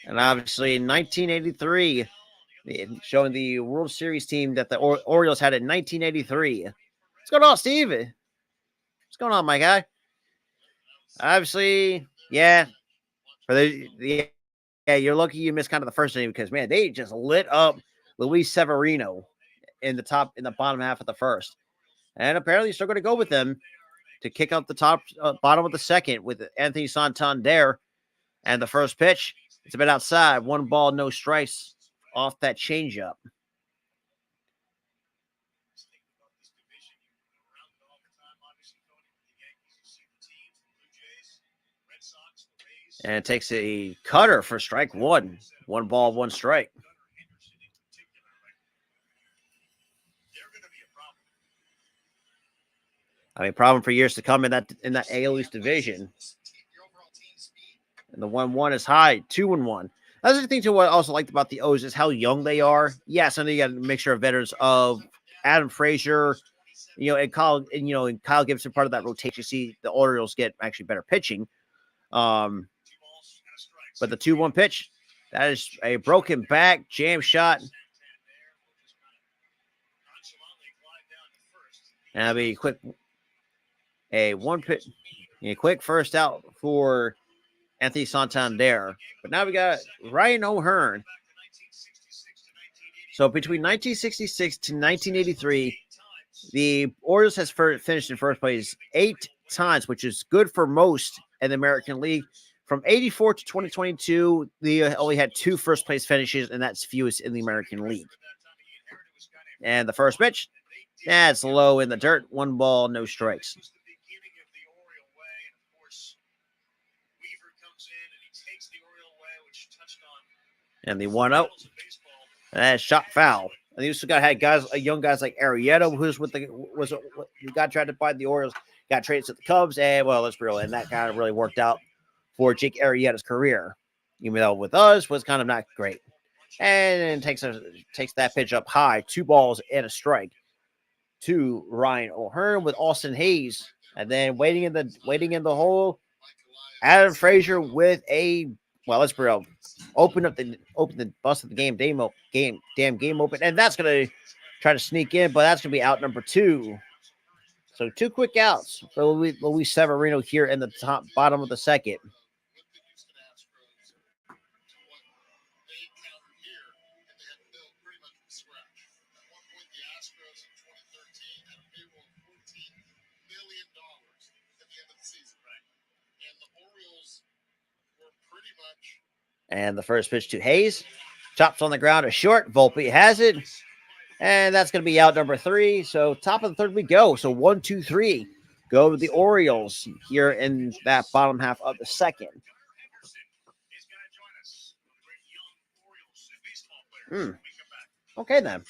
And obviously, in 1983, showing the World Series team that the Orioles had in 1983. What's going on, Steve? What's going on, my guy? Obviously, yeah. For yeah, you're lucky you missed kind of the first inning because man, they just lit up Luis Severino in the bottom half of the first, and apparently still going to go with them to kick out the bottom of the second with Anthony Santander. And the first pitch, it's a bit outside, 1 ball, no strikes off that changeup. And it takes a cutter for strike one. 1 ball, 1 strike. I mean, problem for years to come in that AL East division. And the 1-1 is high, 2-1. That's the thing too. What I also liked about the O's is how young they are. Yes, I know you got a mixture of veterans of Adam Frazier, and Kyle Gibson, part of that rotation. You see the Orioles get actually better pitching. But the 2-1 pitch, that is a broken back jam shot. And that'll be a quick first out for Anthony Santander. But now we got Ryan O'Hearn. So between 1966 to 1983, the Orioles has finished in first place 8 times, which is good for most in the American League. From 84 to 2022, they only had 2 first place finishes, and that's fewest in the American League. And the first pitch, it's low in the dirt. 1 ball, no strikes. And the 1-0, that's shot foul. And you also had young guys like Arrieta, who got traded by the Orioles, got traded to the Cubs, and well, let's be real, and that kind of really worked out for Jake Arrieta's career, even though with us was kind of not great. And takes that pitch up high, 2 balls and a strike to Ryan O'Hearn with Austin Hayes, and then waiting in the hole, Adam Frazier with a let's be real, open the bust of the game open, and that's gonna try to sneak in, but that's gonna be out number 2. So 2 quick outs for Luis Severino here in the bottom of the second. And the first pitch to Hayes, chops on the ground, a short. Volpe has it, and that's going to be out number 3. So top of the third we go. So 1, 2, 3. go to the Orioles here in that bottom half of the second. Henderson is going to join us. Great young Orioles and baseball players. Hmm. When we come back. Okay, then.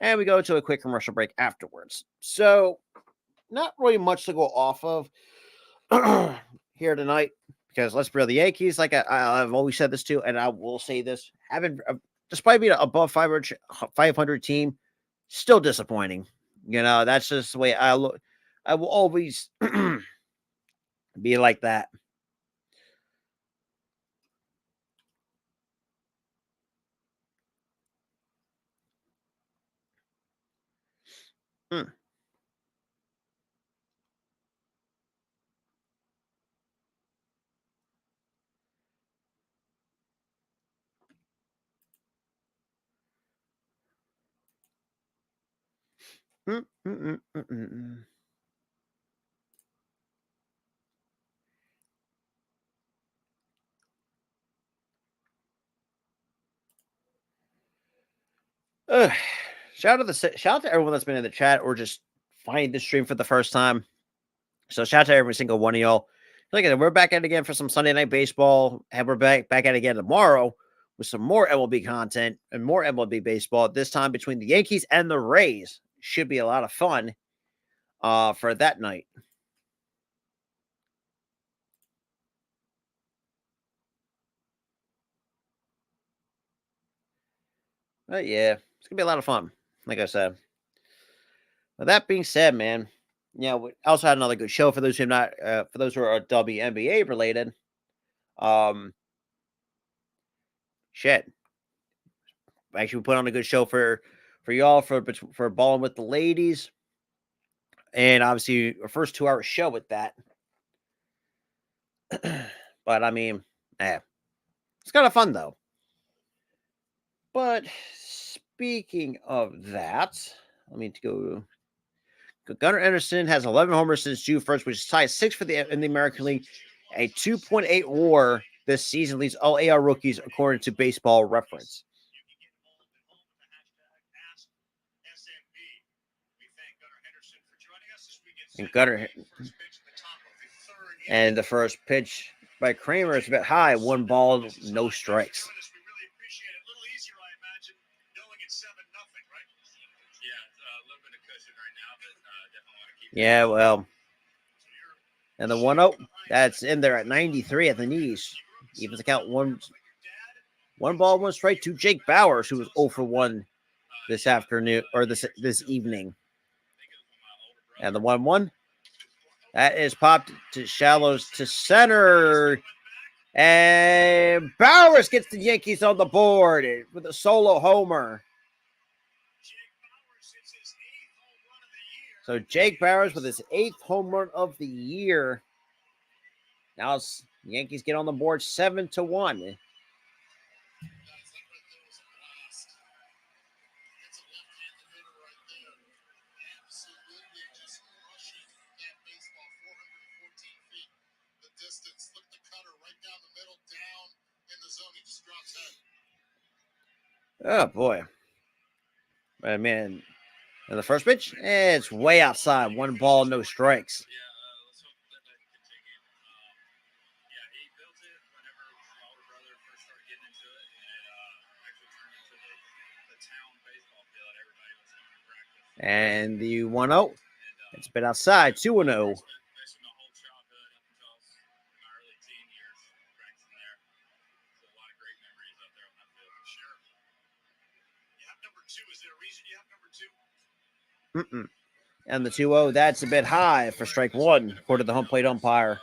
And we go to a quick commercial break afterwards. So, not really much to go off of here tonight because let's be real, the Yankees, like I've always said this too, and I will say this, having despite being above 500 team, still disappointing. You know, that's just the way I look. I will always be like that. Hmm. Mm, mm, mm, mm, mm, mm. Ugh. Shout out to everyone that's been in the chat or just finding the stream for the first time. So shout out to every single one of y'all. Like I said, we're back at it again for some Sunday night baseball, and we're back at it again tomorrow with some more MLB content and more MLB baseball. This time between the Yankees and the Rays should be a lot of fun for that night. But yeah, it's gonna be a lot of fun. Like I said. With that being said, man, we also had another good show for those who are not for those who are WNBA related. Um, shit, actually, we put on a good show for y'all for balling with the ladies, and obviously our first 2 hour show with that. But I mean, it's kind of fun though. But speaking of that, let me go. Gunnar Anderson has 11 homers since June 1st, which is tied 6 for in the American League. A 2.8 WAR this season leads all AR rookies according to Baseball Reference. And Gunnar and the first pitch by Kramer is a bit high. 1 ball, no strikes. Yeah, well, and the 1-0 that's in there at 93 at the knees. Even the count one ball, 1 strike to Jake Bowers, who was 0 for 1 this afternoon or this evening. And the 1-1 that is popped to shallows to center. And Bowers gets the Yankees on the board with a solo homer. So Jake Bowers with his 8th home run of the year. Now the Yankees get on the board 7-1. Oh boy. But man, and the first pitch, it's way outside. 1 ball, no strikes. And the 1-0, it's been outside, 2-0. Mm-mm. And the 2-0, that's a bit high for strike 1, according to the home plate umpire.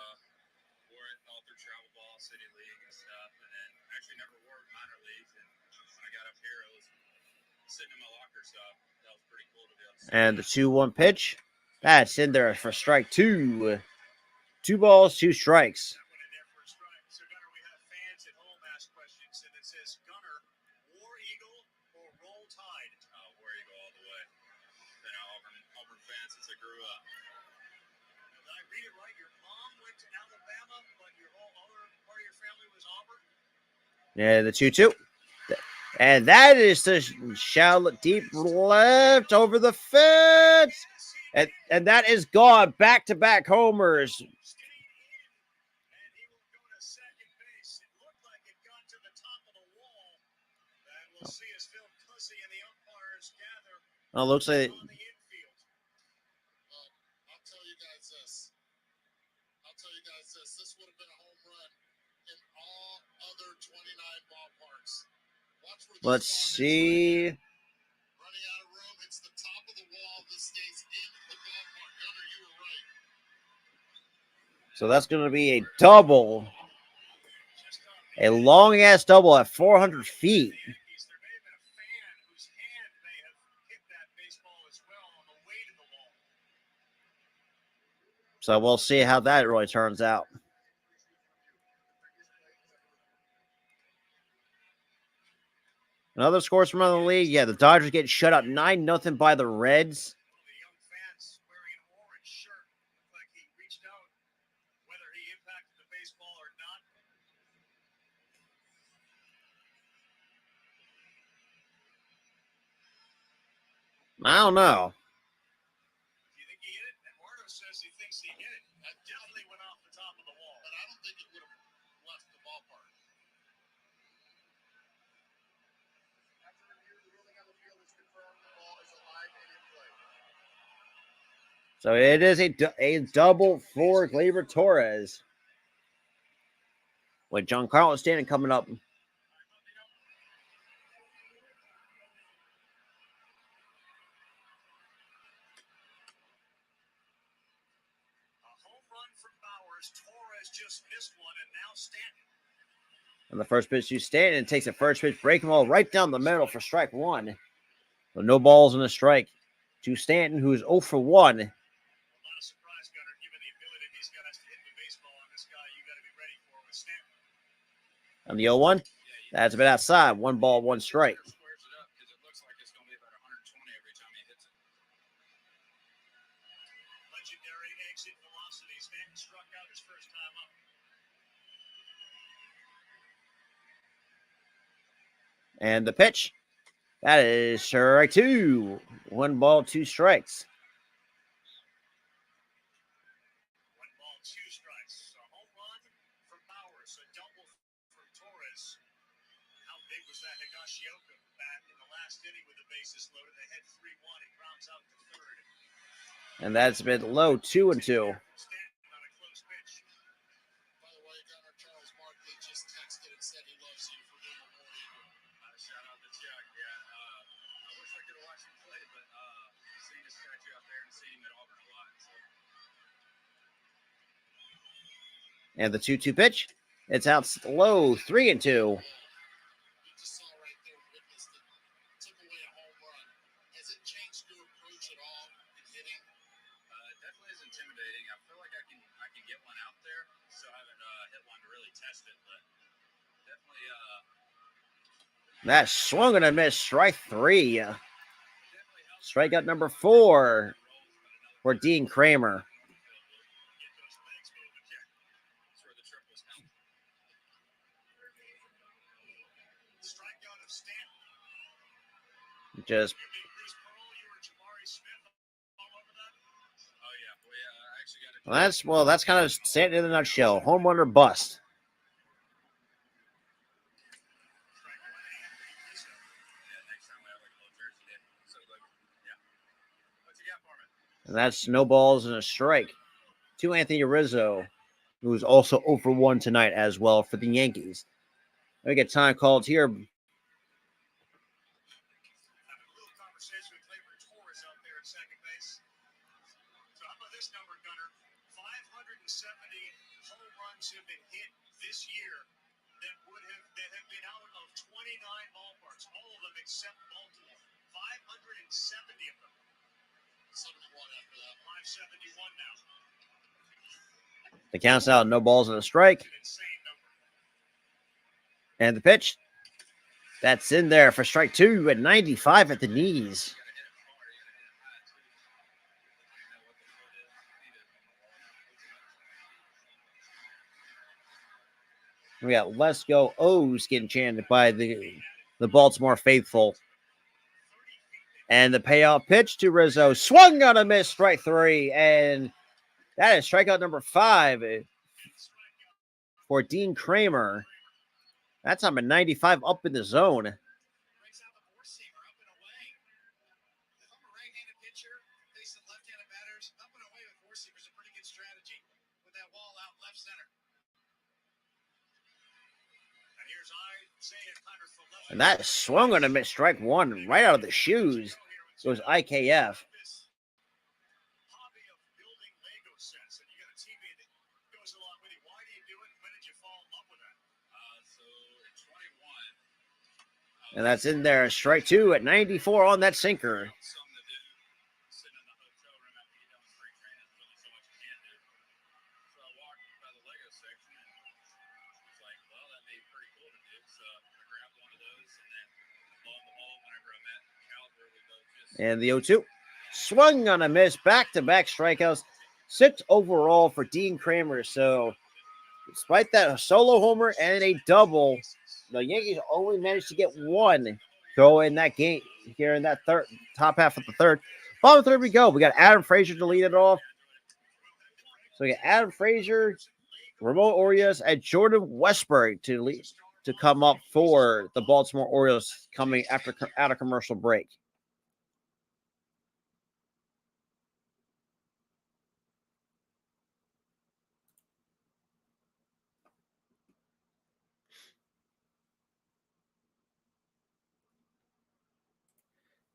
And the 2-1 pitch, that's in there for strike 2. 2 balls, 2 strikes. Yeah, the 2-2. And that is the shallow deep left over the fence. And that is gone. Back-to-back homers. Staying in, and he will go to second base. It looked like it got to the top of the wall. And we'll see as Phil Cussy and the umpires gather Oh, looks like on the infield. I'll tell you guys this. This would have been a home run in all other 29 ballparks. Watch where this let's ball hits see. running out of room. It's the top of the wall. This stays in the ballpark. Gunner, you were right. So that's going to be a double. A long ass double at 400 feet. Yankees, there may have been a fan whose hand may have hit that baseball as well on the way to the wall. So we'll see how that really turns out. Another scores from around the league. Yeah, the Dodgers get shut out 9-0 by the Reds. One of the young fans wearing an orange shirt looked like he reached out, whether he impacted the baseball or not. I don't know. Do you think he hit it? Eduardo says he thinks he hit it. That definitely went off the top of the wall. But I don't think it would have left the ballpark. After review, the ruling on the field is confirmed. The ball is alive and in play. So it is a double for Gleyber Torres. With Giancarlo Stanton coming up. Home run from Bowers. Torres just missed one, and now Stanton. And the first pitch to Stanton takes a first pitch, breaking ball right down the middle for strike one. With no balls and a strike to Stanton, who's 0 for 1. Well, not a surprise, Gunner, given the ability these guys to hit the baseball on this guy. You got to be ready for with Stanton. On the 0-1, that's a bit outside. 1 ball, 1 strike. Squares it up because it looks like it's going to be about 120 every time he hits it. Legendary exit velocity. Stanton struck out his first time up. And the pitch, that is strike 2. 1 ball, 2 strikes. 1 ball, 2 strikes. A home run from Bowers. A double from Torres. How big was that Higashioka bat in the last inning with the bases loaded? They had 3-1. He grounds out to third. And that's a bit low, 2-2. Stanton on a close pitch. By the way, Gunner, Charles Barkley just texted and said he loves you for being a warrior. Shout out to Chuck. Yeah, I wish I could have watched him play, but seeing his statue out there and seeing him at Auburn a lot. So. And the 2-2 pitch, it's out low, 3-2. You just saw right there, witnessed it. Took away a home run. Has it changed your approach at all in hitting? It definitely is intimidating. I feel like I can get one out there. Still haven't hit one to really test it, but definitely. That swung and a miss, strike 3. Strikeout number 4 for Dean Kramer. Get those legs moving. That's where the triples come. Strikeout of Stanton. Just You did Chris Pearl. You were Jabari Smith all over that. Oh yeah, well yeah, I actually got that's kind of Stanton in a nutshell. Home run or bust. next time we have like a little jersey day. So like, yeah. What you got for me? And that's no balls and a strike to Anthony Rizzo, who's also 0 for 1 tonight as well for the Yankees. We get time called here. Having a little conversation with Gleyber Torres out there at second base. So how about this number, Gunner? 570 home runs have been hit this year that have been out of 29 ballparks, all of them except Baltimore. 570 of them. 71 after that. 571 now. The count's out, no balls and a strike. An insane number. And the pitch, that's in there for strike 2 at 95 at the knees. We got Let's Go O's getting chanted by the Baltimore faithful And the payoff pitch to Rizzo. Swung on a miss, strike 3. And that is strikeout number 5 for Dean Kramer. That's number 95 up in the zone. Breaks out the four-seamer up and away. If I'm a right-handed pitcher facing left-handed batters, up and away with four-seamer is a pretty good strategy with that wall out left center. And here's Isaiah Connor for left. And that swung on a miss, strike 1 right out of the shoes. Goes IKF. Hobby of building Lego sets, and you got a teammate that goes along with you. Why do you do it? When did you fall in love with that? So in 21, And that's in there. Strike 2 at 94 on that sinker. something to do. Sitting in the hotel room after you done spring training, there's only so much you can do. So I walked by the Lego section and was like, well, that'd be pretty cool to do. So I grabbed one of those, and then lo and behold, whenever I met Caliber, we both just And the 0-2. Swung on a miss. Back-to-back strikeouts. 6 overall for Dean Kramer. So despite that solo homer and a double, the Yankees only managed to get 1 throw in that game here in that third top half of the third. Bottom third we go. We got Adam Frazier to lead it off. So we got Adam Frazier, Ramon Urias, and Jordan Westburg to come up for the Baltimore Orioles coming out of commercial break.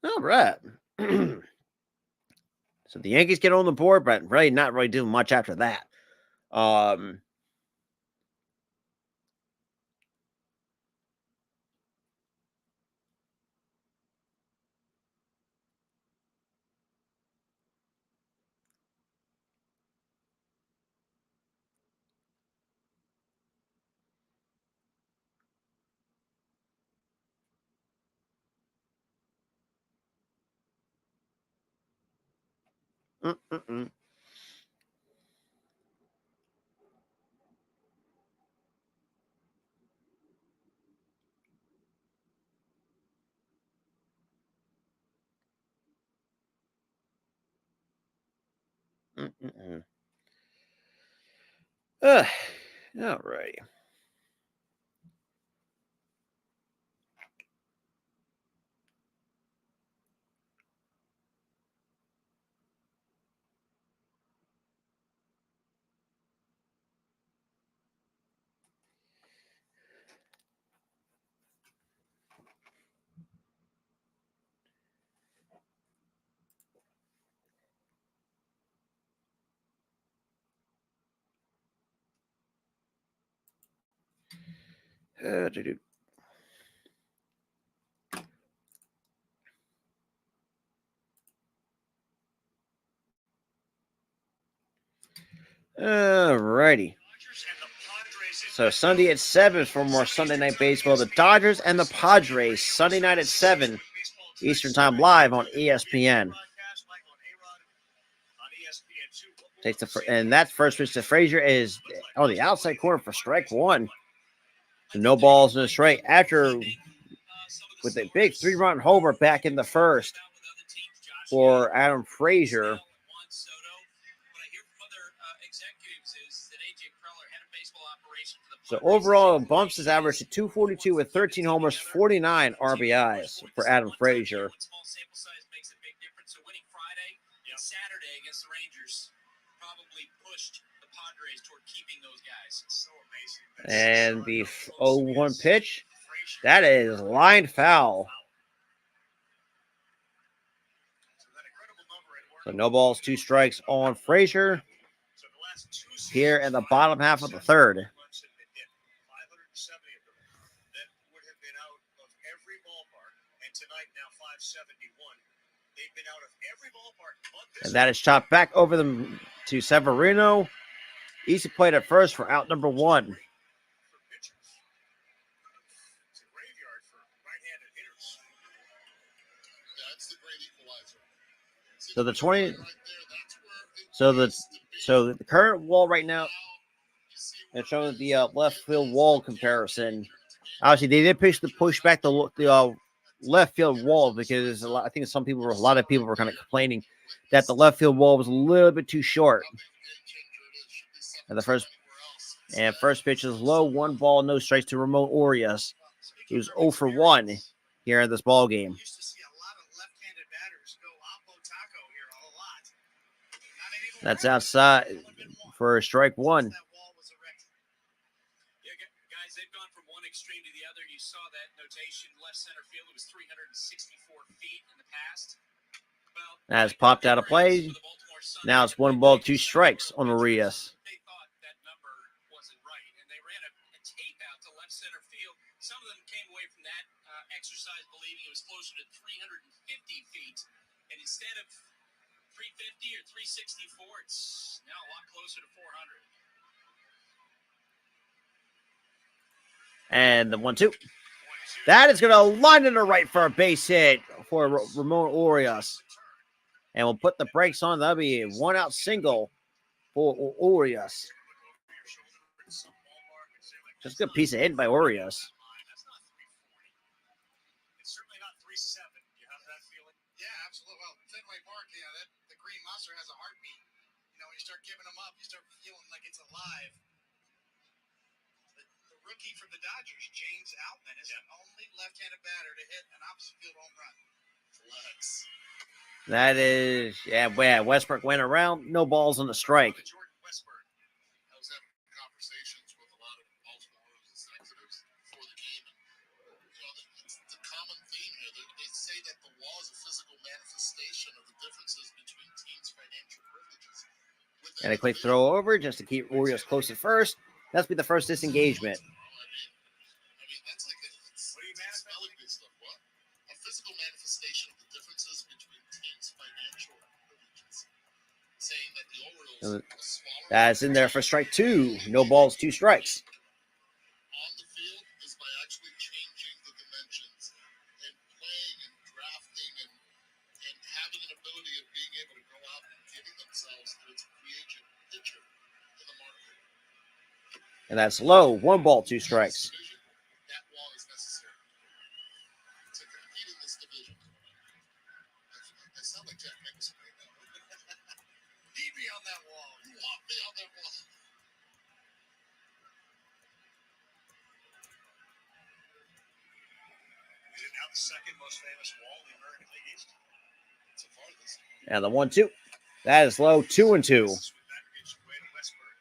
All right. So the Yankees get on the board, but really not really doing much after that. All right. All righty. So Sunday at 7 for more Sunday Night Baseball. The Dodgers and the Padres, Sunday night at 7 Eastern Time, live on ESPN. And that first pitch to Frazier is on the outside corner for strike 1. So no balls in the strike after with a big 3-run homer back in the first for Adam Frazier. So overall, bumps his average to 242 with 13 homers, 49 RBIs for Adam Frazier. Saturday against the Rangers probably pushed the Padres toward keeping those guys. So amazing. And the 0-1 pitch, that is line foul. So no balls, 2 strikes on Frazier here in the bottom half of the third. 570 of them that would have been out of every ballpark, and tonight now 571. They've been out of every ballpark. And that is chopped back over them to Severino. Easy plate at first for out number 1. It's a graveyard for right-handed hitters. That's the great equalizer. So the 20. So the current wall right now, they're showing the left field wall comparison. Obviously, they did push back the left field wall because I think a lot of people were kind of complaining that the left field wall was a little bit too short. And first pitch is low, 1 ball, no strikes to Ramon Orias, who's 0 for 1 here in this ball game. Used to see a lot of left-handed batters go oppo taco here a lot. That's outside for strike 1. That wall was erected. Yeah, guys, they've gone from one extreme to the other. You saw that notation, left center field. It was 364 feet in the past. That's popped out of play. Now it's 1 ball, 2 strikes on Urias. They thought that number wasn't right, and they ran a tape out to left center field. Some of them came away from that exercise believing it was closer to 350 feet, and instead of 350 or 364, it's now a lot closer to 400. And the 1-2. That is going to line it to right for a base hit for Ramon Orias. And we'll put the brakes on. That'll be a 1-out single for Orias. Just a good piece of hitting by Orias. It's certainly not 3-7. You have that feeling? Yeah, absolutely. Well, Fenway Park, the Green Monster has a heartbeat. When you start giving them up, you start feeling like it's alive. The rookie from the Dodgers, James Outman, is the only left-handed batter to hit an opposite field home run. Flex. That is, Westbrook went around. No balls on the strike. Jordan Westburg. I was having conversations with a lot of Baltimore Orioles executives before the game, and the common theme here. They say that the wall is a physical manifestation of the differences between teams' financial privileges. And a quick throw over just to keep Orioles close at first. That's be the first disengagement. I mean, that's like it's spelling-based stuff. What? A physical manifestation of the differences between teams' financial privileges. Saying that the Orioles, That's in there for strike 2. No balls, 2 strikes. on the field is by actually changing the dimensions and playing and drafting and having an ability of being able to go out and giving themselves to its free agent pitcher in the market. And that's low. 1 ball, 2 strikes. That wall is necessary to compete in this division. I sound like Jack Nicholson right now. Need me on that wall. You want me on that wall? Is it now the second most famous wall in the American League East? It's the farthest. And the 1-2. That is low. 2-2. This is with that pitch away to Westburg.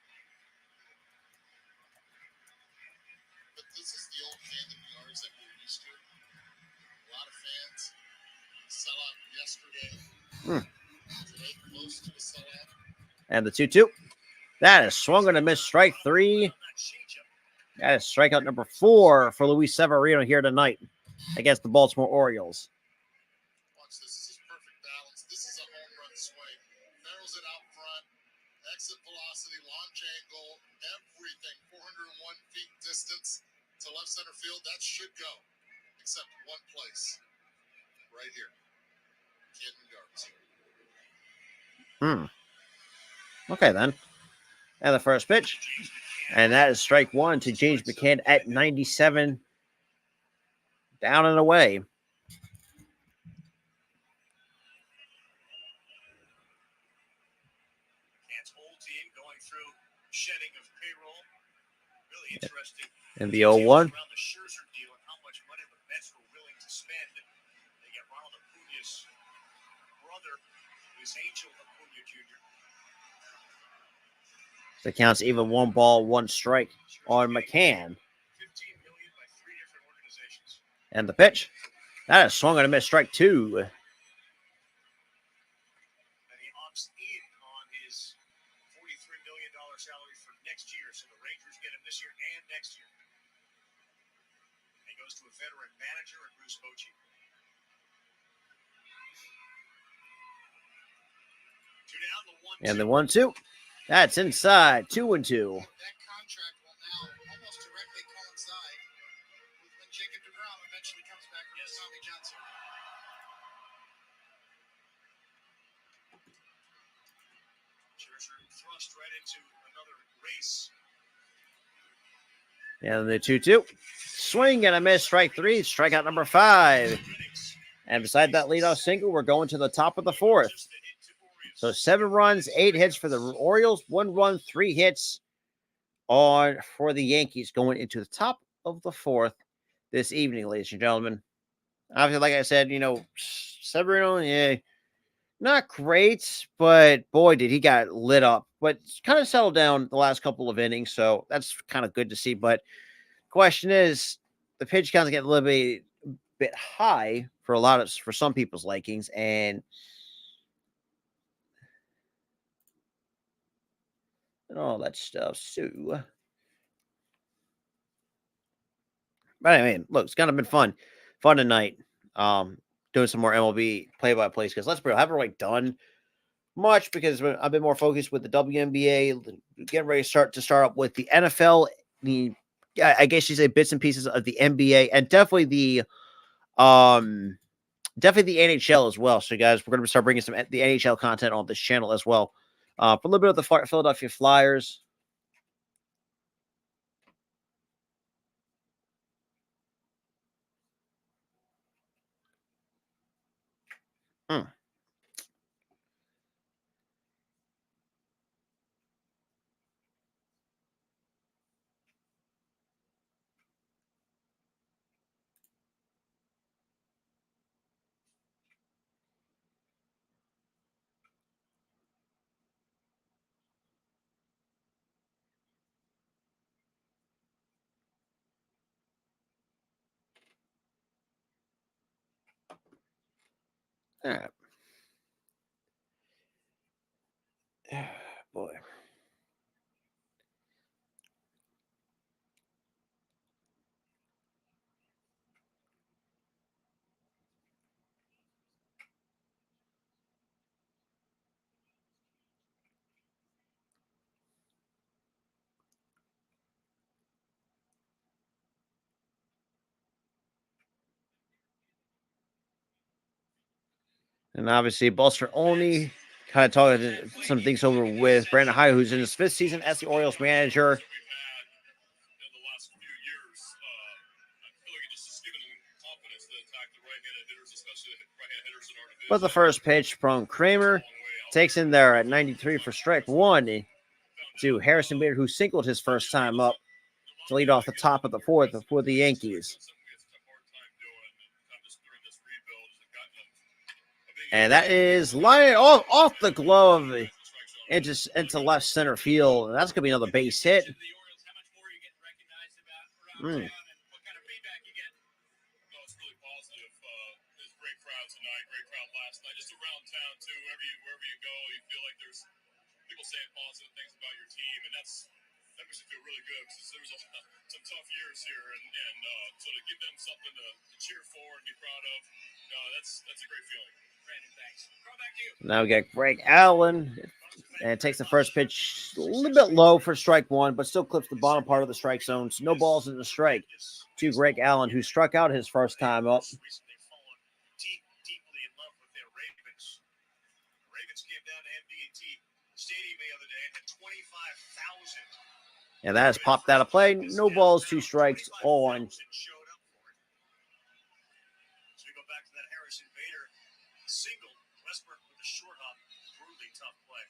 But this is the old fandom yards that we're used to. A lot of fans sell out yesterday. Today, close to a sellout. And the 2-2. That is swung and a miss. Strike 3. On that changeup. That is strikeout number 4 for Luis Severino here tonight against the Baltimore Orioles. Watch, this is his perfect balance. This is a home run swing. Barrels it out front. Exit velocity, launch angle, everything. 401 feet distance to left center field. That should go. Except one place. Right here. Camden Yards. Okay, then. And the first pitch. And that is strike 1 to James McCann at 97. Down and away. Can's whole team going through shedding of payroll. Really interesting. And the 0-1. Around the Scherzer deal and how much money the Mets were willing to spend. They got Ronald Acuña's brother, who is Angel Acuña Jr. The count's even 1 ball, 1 strike on McCann. $15 million by 3 different organizations. And the pitch. That is swung and a miss. Strike 2. And he opts in on his $43 million salary for next year. So the Rangers get him this year and next year. And he goes to a veteran manager and Bruce Bochy. 2 down, the 1-2. And the 1-2. That's inside. 2-2. That contract will now almost directly coincide with when Jacob deGrom eventually comes back from Tommy John surgery. Scherzer thrust right into another race. And the 2-2. Swing and a miss. Strike three. Strikeout number 5. And beside that leadoff single, we're going to the top of the 4th. So 7 runs, 8 hits for the Orioles, 1 run, 3 hits for the Yankees going into the top of the 4th this evening, ladies and gentlemen. Obviously, like I said, Severino, yeah, not great, but boy, did he got lit up. But kind of settled down the last couple of innings, so that's kind of good to see. But question is, the pitch count's getting a little bit high for some people's likings, and all that stuff. So, but I mean, look, it's kind of been fun tonight. Doing some more MLB play-by-plays because let's be real, I haven't really done much because I've been more focused with the WNBA, getting ready to start up with the NFL, I guess you say bits and pieces of the NBA, and definitely the NHL as well. So, guys, we're going to start bringing some the NHL content on this channel as well. For a little bit of the Philadelphia Flyers. All right. Boy. And obviously, Buster Olney kind of talking some things over with Brandon Hyde, who's in his 5th season as the Orioles manager. But the first pitch from Kramer takes in there at 93 for strike 1 to Harrison Bader, who singled his first time up to lead off the top of the 4th for the Yankees. And that is lining off the glove into left center field. And that's going to be another base hit. Saying positive things about your team, and that makes you feel really good because there was some tough years here, and so to give them something to cheer for and be proud of, that's a great feeling. Brandon, thanks. Back to you. Now we got Greg Allen, and takes the first pitch a little bit low for strike 1, but still clips the bottom part of the strike zone. So no balls in the strike to Greg Allen, who struck out his first time up. Deeply in love with their Ravens. The Ravens came down to MD&T Stadium the other day and had 25,000. And that has popped out of play. No balls, 2 strikes on. So we go back to that Harrison Bader single. Westbrook with a short hop. Brutally tough play.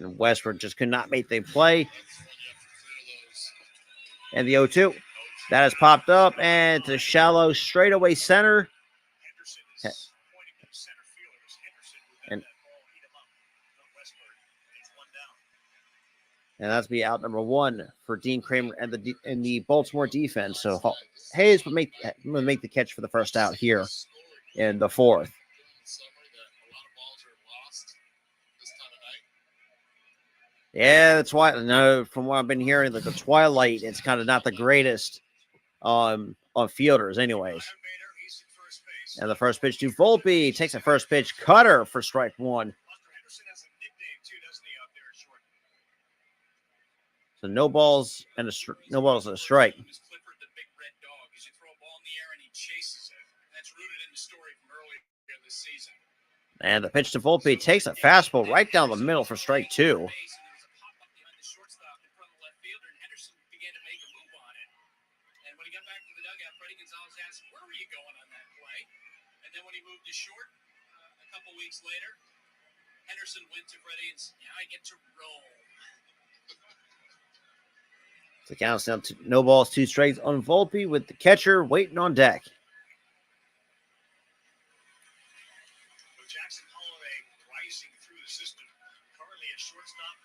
And Westbrook just could not make the play. And the 0-2. That has popped up and to shallow straightaway center. Henderson is pointing at center fielders. Henderson would have that ball eat him up. But Westbrook is one down. And that's be out number 1 for Dean Kramer and the Baltimore defense. So Hayes would make the catch for the first out here in the 4th. Yeah, that's why. No, from what I've been hearing, that the twilight, it's kind of not the greatest on fielders, anyways. And the first pitch to Volpe takes a first pitch cutter for strike 1. So no balls and a strike. And the pitch to Volpe takes a fastball right down the middle for strike 2. weeks later, Henderson went to Freddie and said, "Now I get to roll." The count's down to no balls, 2 strikes on Volpe with the catcher waiting on deck. Jackson Holiday rising through the system. Currently at shortstop.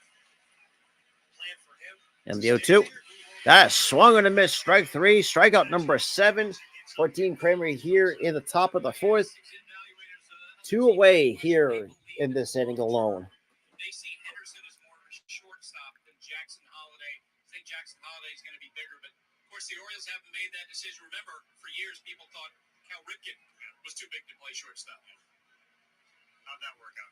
Plan for him. And the 0-2. That swung and a miss. Strike 3. Strikeout number 7 for Dean Kramer here in the top of the 4th. 2 away here in this inning alone. They see Henderson as more of a shortstop than Jackson Holiday. I think Jackson Holiday is going to be bigger, but of course the Orioles haven't made that decision. Remember, for years people thought Cal Ripken was too big to play shortstop. How'd that work out?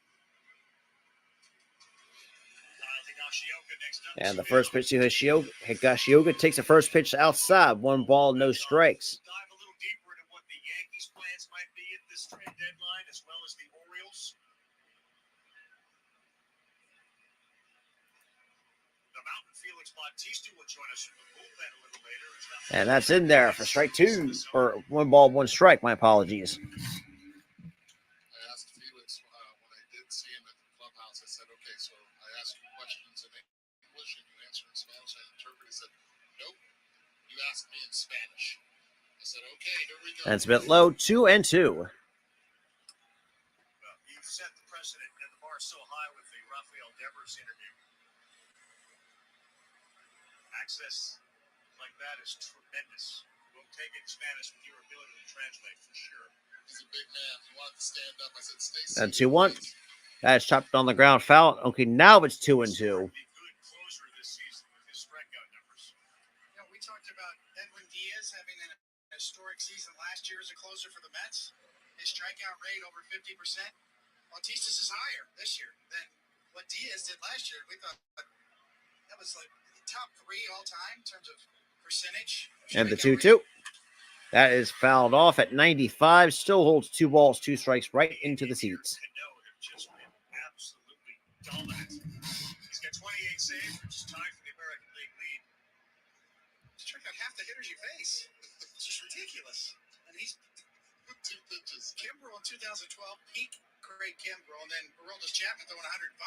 Higashioka next up. And the first pitch to Higashioka takes the first pitch outside. 1 ball, no strikes. Dive a little deeper into what the Yankees' plans might be at this trade deadline, as well as the Orioles. The Mountain Felix Bautista will join us from the bullpen a little later. And that's in there for strike 2. Or 1 ball, 1 strike. My apologies. I asked Felix when I did see him at the clubhouse, I said, okay, so I asked you questions in English and you answer in Spanish. I interpreted. He said, nope, you asked me in Spanish. I said, okay, here we go. That's a bit low. 2-2. Well, you've set the precedent and the bar so high with the Rafael Devers interview. Access like that is tremendous. We'll take it in Spanish with your ability to translate for sure. He's a big man. He wanted to stand up. I said, stay And seated, 2-1. please. That's chopped on the ground. Foul. Okay, now it's 2-2. Be a good closer this season with his strikeout numbers. You know, we talked about Edwin Diaz having an historic season last year as a closer for the Mets. His strikeout rate over 50%. Bautista's is higher this year than what Diaz did last year. We thought that was like top 3 all time in terms of percentage. And the strikeout 2-2. rate. That is fouled off at 95. Still holds 2 balls, 2 strikes right into the seats. Cano have just been absolutely dominant. He's got 28 saves, which is tied for the American League lead. Struck out half the hitters you face. It's just ridiculous. And he's With 2 pitches. Kimbrel in 2012, peak great Kimbrel, and then Aroldis Chapman throwing 105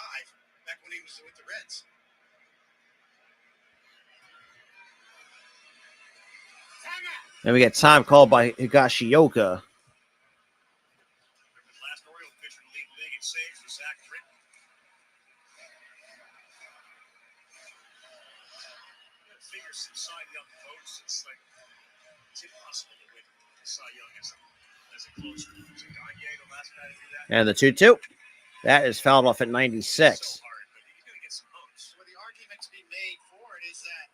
back when he was with the Reds. And we get time called by Higashioka. The last Orioles pitcher to lead the league in saves was Zach Britton. Figures some Cy Young votes. It's impossible to win Cy Young as a closer. Was it Gagne the last guy to do that? And the 2-2. That is fouled off at 96. So hard, but he's going to get some votes. So the argument to be made for it is that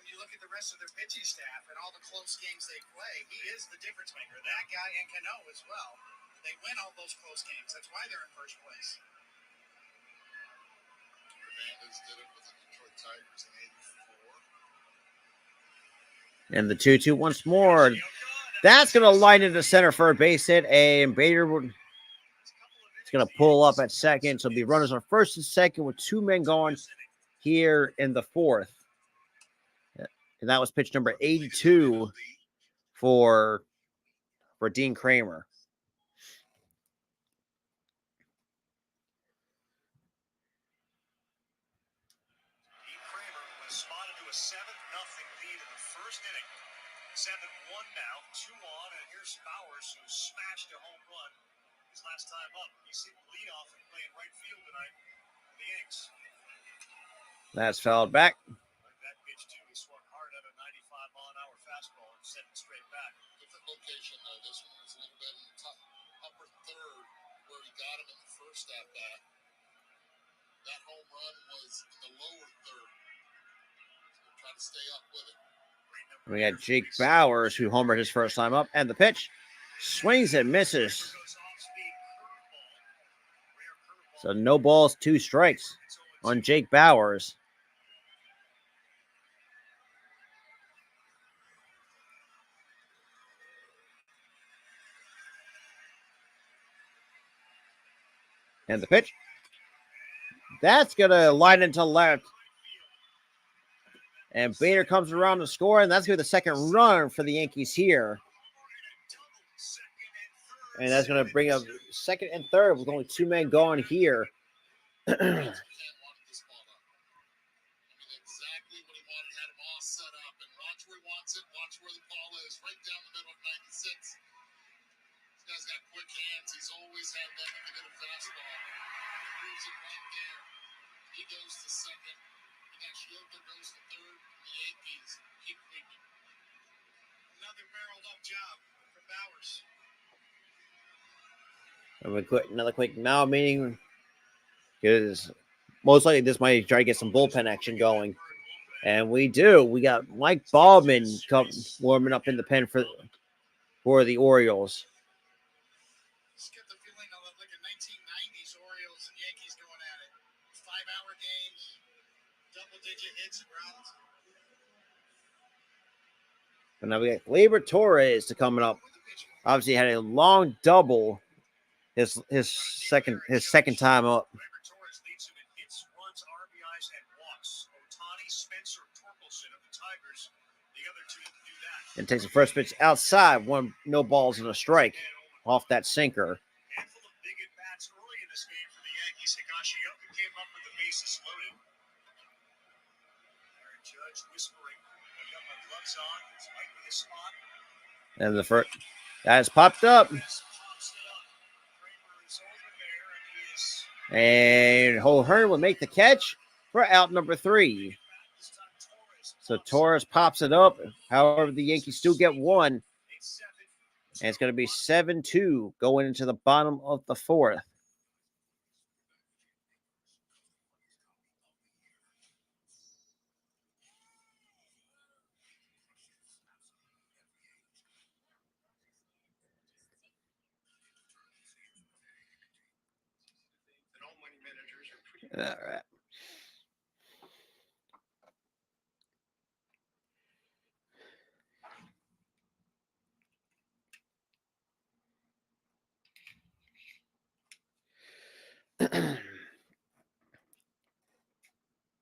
when you look at the rest of their pitching staff and all the close games they play, he is the difference maker. That guy and Cano as well. They win all those close games. That's why they're in first place. Hernandez did it with the Detroit Tigers in '84. And the 2-2 once more. That's going to line into center for a base hit. And Bader is going to pull up at second. So it'll be runners on first and second with 2 men going here in the 4th. And that was pitch number 82 for Dean Kramer. Dean Kramer was spotted to a 7-0 lead in the first inning. 7-1 now, 2 on, and here's Bowers, who smashed a home run his last time up. He's sitting leadoff and playing right field tonight for the Yanks. That's fouled back. Like that pitch, too. He swung hard at a 95-mile-an-hour fastball and sent it straight back. Different location, though. This one was a little bit in the top, upper third where he got him in the first at bat. That home run was in the lower third. So try to stay up with it. We got Jake Bowers, who homered his first time up. And the pitch swings and misses. Goes off-speed curveball. Rare curveball. So no balls, 2 strikes on Jake Bowers. And the pitch. That's going to line into left. And Bader comes around to score, and that's going to be the second run for the Yankees here. Second and third And that's going to bring up second and third with only two men gone here. Can't lock this ball up. I mean, exactly what he wanted. Had him all set up. And watch where he wants it. Watch where the ball is. Right down the middle of 96. This guy's got quick hands. He's always had that. He can hit a fastball. Proves it right there. He goes to second. You got Shielder goes to third. The Yankees keep creeping. Another barreled up job for Bowers. Another quick now meeting. Because most likely this might try to get some bullpen action going. And we do. We got Mike Baldwin warming up in the pen for the Orioles. Just get the feeling of like a 1990s Orioles and Yankees going at it. 5-hour games, double-digit hits and runs. But now we got Gleyber Torres to coming up. Obviously, had a long double his second time up. Gleyber Torres leads him in hits, runs, RBIs, and walks. Ohtani, Spencer, Torkelson of the Tigers, the other two to do that. And takes the first pitch outside. No balls and a strike off that sinker. Handful of big at-bats early in this game for the Yankees. Higashioka came up with the bases loaded. Aaron Judge whispering, I got my gloves on. This might be the spot. And the first that has popped up. This pops it up. Kramer is over there, and he is And O'Hearn will make the catch for out number 3. this time Torres. So Torres pops it up. However, the Yankees still get one. 8-7. And it's going to be 7-2 going into the bottom of the 4th. And all money managers are pretty All right.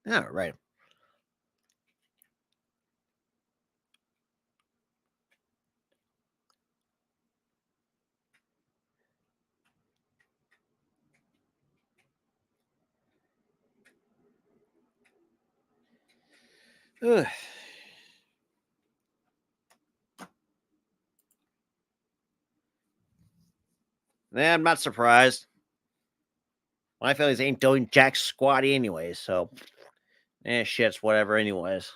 All right. Ugh. Nah, I'm not surprised. My fellas ain't doing jack squatty anyways, so shit's whatever anyways. Of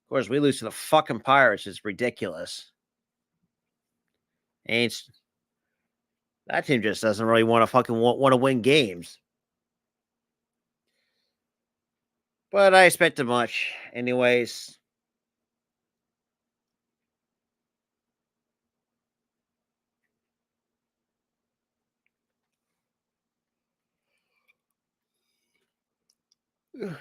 course, we lose to the fucking Pirates. It's ridiculous. That team just doesn't really want to fucking want to win games. But I expected much. Anyways. Hmm. You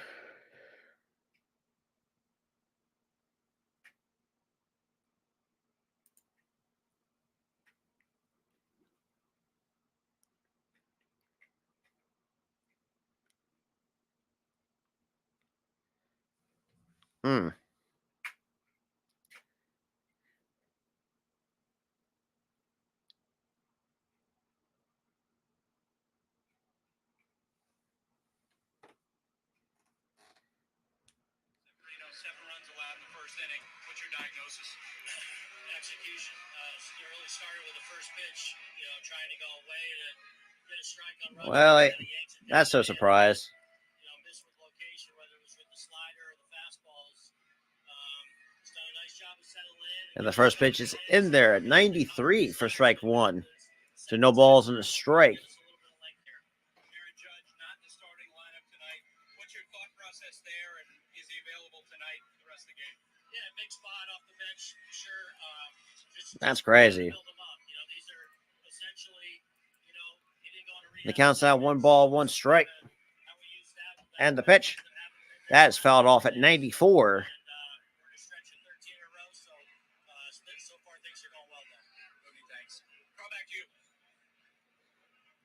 know, 7 runs allowed in the first inning. What's your diagnosis? Execution. Really started with the first pitch, trying to go away to get a strike on runs. Well, that's so surprised. Missed with location, whether it was with the slider or the fastballs. He's done a nice job of settling in. And the first pitch is in there at 93 for strike 1. So no balls and a strike. Aaron Judge not in the starting lineup tonight. What's your thought process there, and is he available tonight for the rest of the game? Yeah, big spot off the bench, sure. That's crazy. Build them up. These are essentially, he didn't go on a rehab. The count's out 1 ball, 1 strike. And the pitch. That is fouled off at 94. And we're in a stretch of 13 in a row, so far things are going well there. Okay, thanks. Carl, back to you.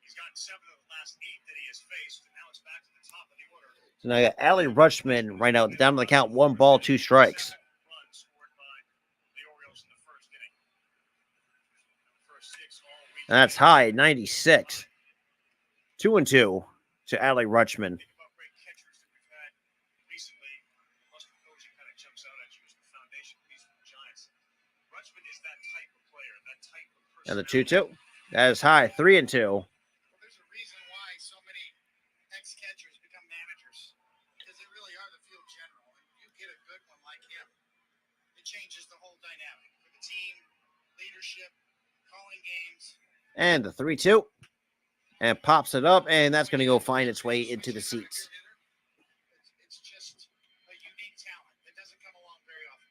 He's gotten 7 of the last 8 that he has faced, and now it's back to the top of the order. So now I got Allie Rutschman right now down to the count 1 ball, 2 strikes. 7 runs scored by the Orioles in the first inning. The first 6 all And that's high, 96. 2-2 to Adley Rutschman. Think about great catchers that we've had recently. Plus the coaching kind of jumps out at you as the foundation piece for the Giants. Rutschman is that type of player, that type of person. And the 2-2. That is high, 3-2. Well, there's a reason why so many ex-catchers become managers, because they really are the field general. And you get a good one like him, it changes the whole dynamic for the team, leadership, calling games. And the 3-2. And pops it up, and that's going to go find its way into the seats. It's just a unique talent that doesn't come along very often.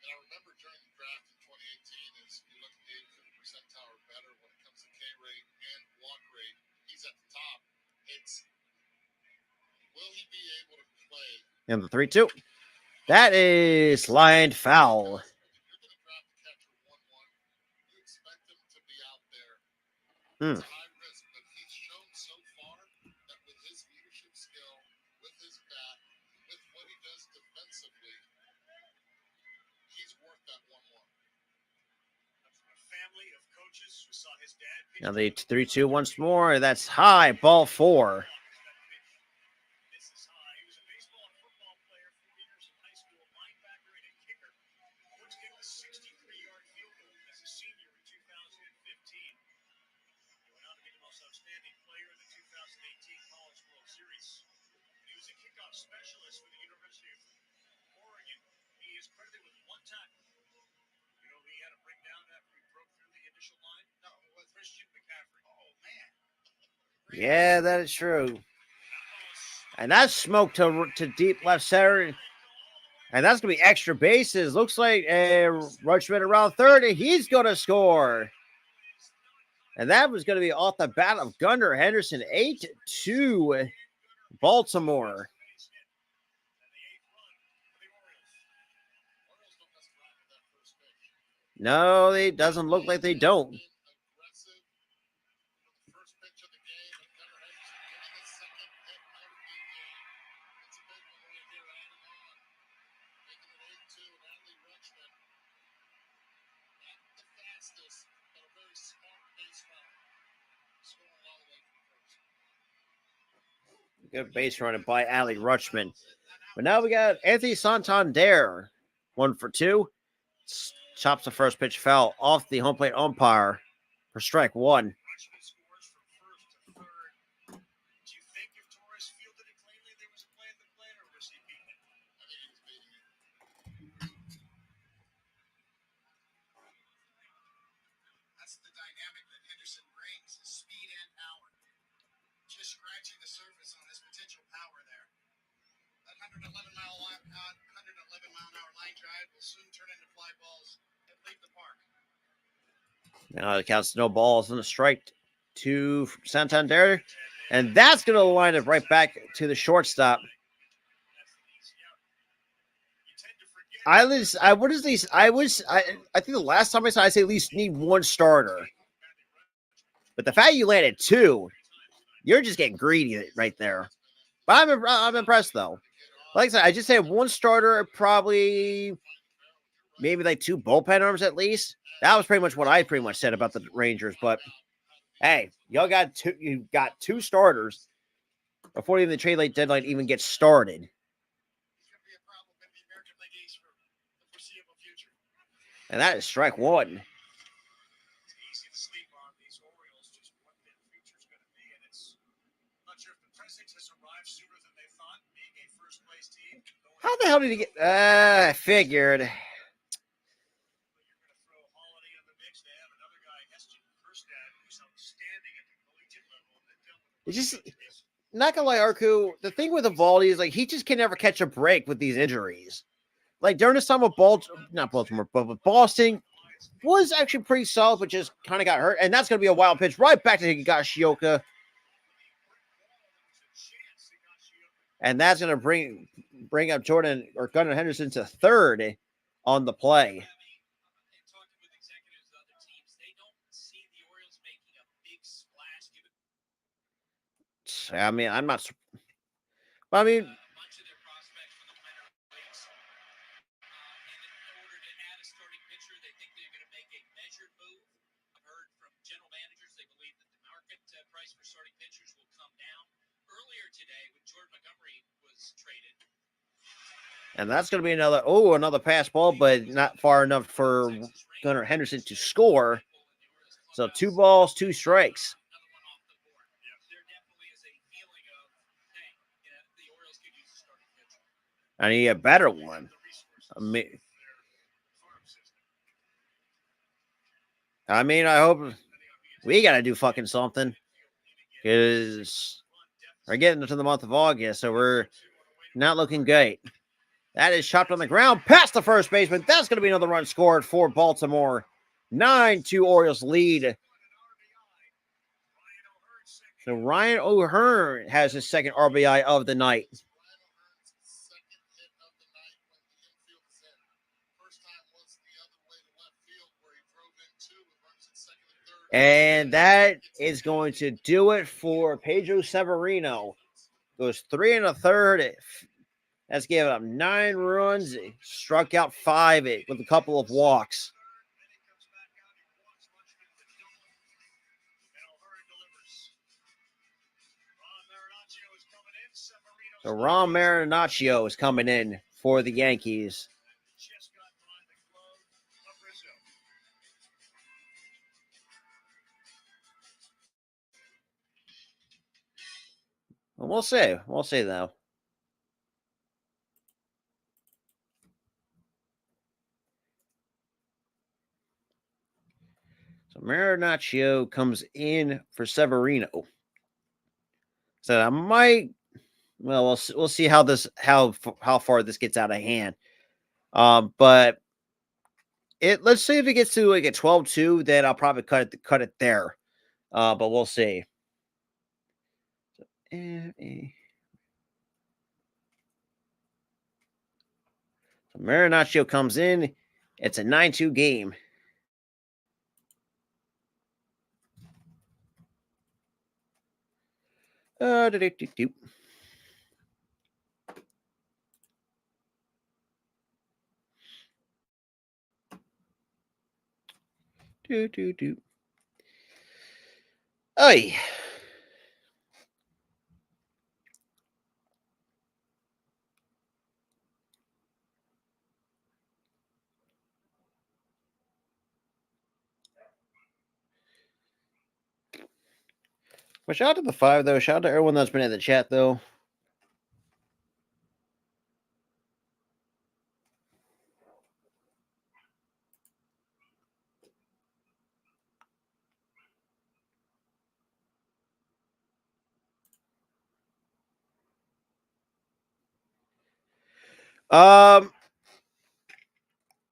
And I remember during the draft in 2018, as you look at the 85th percentile or better when it comes to K rate and walk rate, he's at the top. It's will he be able to play? And the 3-2. That is lined foul. If you're going to draft a catcher 1-1, you expect him to be out there. Hmm. It's a high risk, but he's shown so far that with his leadership skill, with his bat, with what he does defensively, he's worth that 1-1. From a family of coaches who saw his dad pitch. Now the 3-2 once more. That's high, ball 4. This is high. He was a baseball and football player, 4 years in high school, linebacker and a kicker. Once kicked a 63-yard field goal as a senior in 2015. He went on to be the most outstanding player in the 2018 College World Series. He was a kickoff specialist for the University of Oregon. He is credited with 1 tackle. You know who he had to bring down after he broke through the initial line? No, it was Christian McCaffrey. Oh, man. Yeah, that is true. And that's smoked to deep left center. And that's going to be extra bases. Looks like Rutschman around third, and he's going to score. And that was going to be off the bat of Gunnar Henderson, 8-2 Baltimore. No, it doesn't look like they don't. Aggressive. The first pitch of the game, and Gunnar Henderson getting his second hit out of the game. It's a big one right here, adding on. Making it 8-2, and Adley Rutschman. Not the fastest, but a very smart base runner. Scoring all the way from first. Good base running by Adley Rutschman. But now we got Anthony Santander. 1 for 2. Chops the first pitch foul off the home plate umpire for strike 1. Rutschman scores from first to third. Do you think if Torres fielded it cleanly, there was a play at the plate, or was he beating it? I think he was beating it. That's the dynamic that Henderson brings, his speed and power. Just scratching the surface on his potential power there. That 111 mile an hour line drive will soon turn into fly balls and leave the park. Now it counts no balls and a strike to Santander. And that's going to line it right back to the shortstop. I think the last time I said I say at least need 1 starter. But the fact you landed 2, you're just getting greedy right there. But I'm impressed though. Like I said, I just said 1 starter, probably maybe like 2 bullpen arms at least. That was pretty much what I pretty much said about the Rangers. But hey, you got 2 starters before even the trade late deadline even gets started. He's going to be a problem in the American League East for the foreseeable future. And that is strike 1. It's easy to sleep on these Orioles, just what their future is going to be. And it's not sure if the president has arrived sooner than they thought, being a first-place team. How the hell did he get? I figured. You're going to throw Holiday in the mix. They have another guy, Eston Kjerstad, who's outstanding at the collegiate level. It's just not gonna lie, Arku. The thing with Evaldi is like he just can never catch a break with these injuries. Like during this time with not Baltimore, but with Boston, was actually pretty solid, but just kind of got hurt. And that's gonna be a wild pitch right back to Higashioka. And that's gonna bring up Jordan or Gunnar Henderson to third on the play. Talking with executives of other teams, they don't see the Orioles making a big splash. I mean, I'm not. But I mean, Bunch of their prospects from the minor leagues, and in order to add a starting pitcher, they think they're going to make a measured move. I've heard from general managers today when Jordan Montgomery was traded. And that's going to be another pass ball, but not far enough for Gunnar Henderson to score. So 2 balls, 2 strikes. Another one off the board. There definitely is a feeling of, hey, the Orioles could use a starting pitcher. I need a better one. I mean, I hope we got to do fucking something. Because we're getting into the month of August, so we're not looking great. That is chopped on the ground past the first baseman. That's going to be another run scored for Baltimore. 9-2 Orioles lead. So Ryan O'Hearn has his second RBI of the night. And that is going to do it for Pedro Severino. Goes 3 1/3. That's giving up 9 runs. Struck out 5 with a couple of walks. So Ron Marinaccio is coming in for the Yankees. Well, we'll see. We'll see, though. So Marinaccio comes in for Severino. So I might. Well, we'll see how far this gets out of hand. But let's see if it gets to like a 12-2, then I'll probably cut it there. But we'll see. So Marinaccio comes in. It's a 9-2 game. Do. Oy. Well, shout out to the 5, though. Shout out to everyone that's been in the chat, though.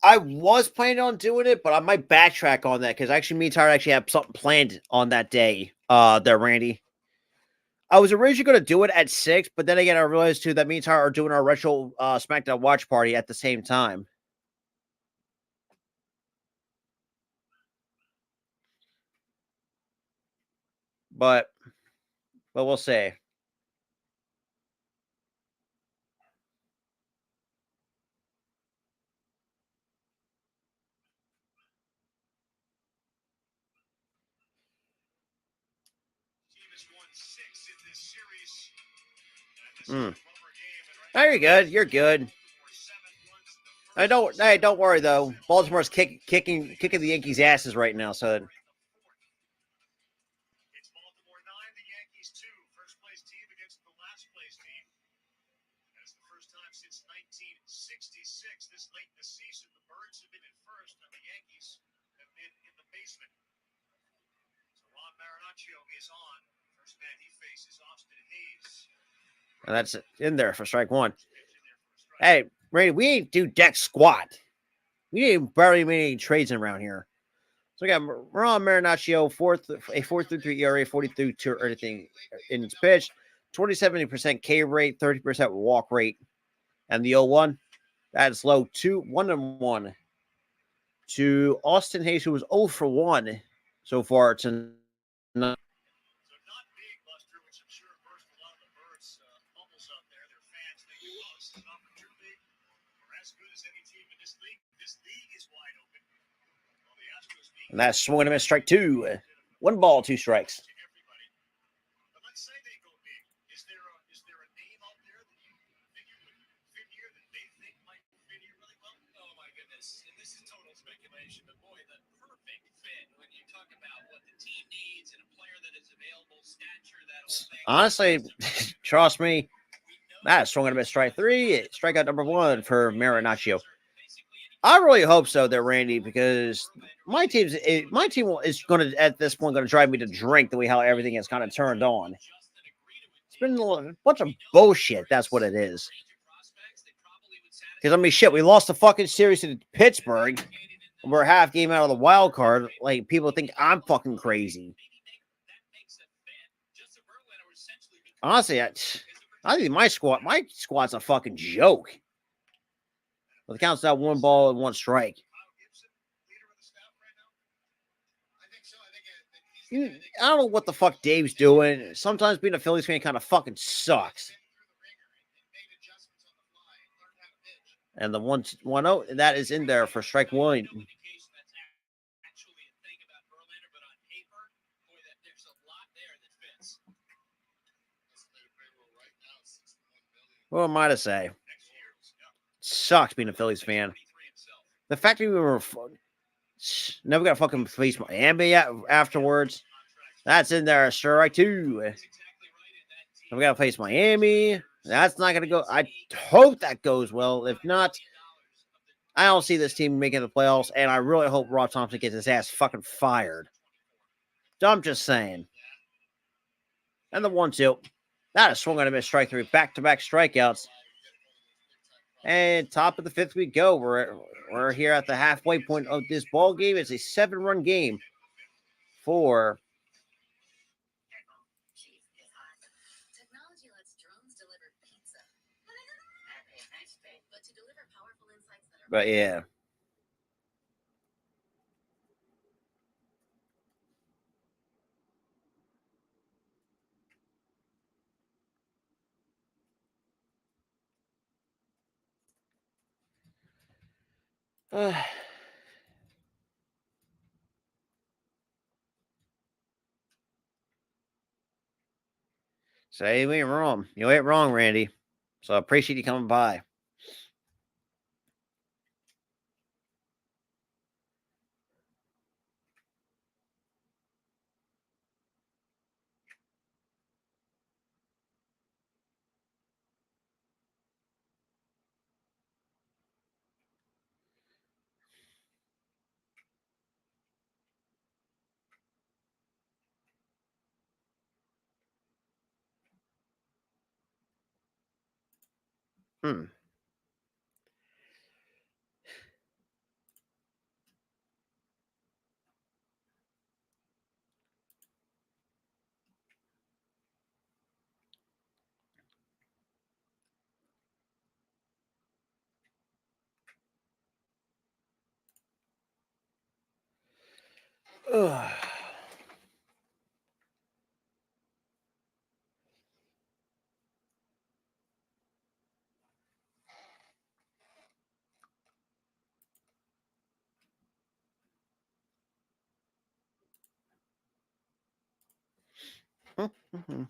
I was planning on doing it, but I might backtrack on that because actually, me and Tyler actually have something planned on that day. There, Randy. I was originally going to do it at 6, but then again, I realized too that me and Tyler are doing our retro SmackDown watch party at the same time. But we'll see. Oh, you're good. You're good. Don't worry though. Baltimore's kicking the Yankees' asses right now. So It's Baltimore 9, the Yankees 2. First place team against the last place team. That's the first time since 1966. This late in the season, the Birds have been in first, and the Yankees have been in the basement. So Ron Marinaccio is on. First man he faces, Austin Hayes. and that's in there for strike 1. Hey, Randy, we ain't do deck squat. We ain't barely made any trades around here. So we got Ron Marinaccio, a 4.33 ERA, 42 or anything in its pitch, 27% K rate, 30% walk rate, and the 0-1 that is low 1-1 to Austin Hayes, who was 0 for 1 so far tonight. So not big, Buster, which I'm sure burst a lot of the Birds' bubbles out there. Their fans thinking, oh, this is an opportunity. We're as good as any team in this league. This league is wide open. Well, the Astros being And that's swinging him at strike 2. 1 ball, 2 strikes. But let's say they go big. Is Is there a name out there that you figure would fit here that they think might fit here really well? Oh my goodness. And this is total speculation, but boy, the perfect fit when you talk about what the team needs and a player that is available, stature, that whole thing. Honestly, trust me, that is swung and a miss strike three. Strikeout number one for Marinaccio. I really hope so, there, Randy, because my team is going to at this point going to drive me to drink the way how everything is kind of turned on. It's been a bunch of bullshit. That's what it is. Because I mean, shit, we lost the fucking series to Pittsburgh. We're half game out of the wild card. Like, people think I'm fucking crazy. Honestly, I think my squad's a fucking joke. Well, the count's out 1 ball and 1 strike. I don't know what the fuck Dave's doing. Sometimes being a Phillies fan kind of fucking sucks. And the 1-0, that is in there for strike one. What am I to say? Sucks being a Phillies fan. The fact that we were never got fucking face Miami afterwards. That's in there, strike two. We got to face Miami. That's not going to go. I hope that goes well. If not, I don't see this team making the playoffs, and I really hope Rob Thompson gets his ass fucking fired. I'm just saying. And the 1-2. That is swung on a miss strike three. Back-to-back strikeouts. And top of the fifth we go. We're here at the halfway point of this ball game. It's a 7-run game for but yeah. So you ain't wrong. You ain't wrong, Randy. So I appreciate you coming by. Hmm. Ugh. Mm-hmm.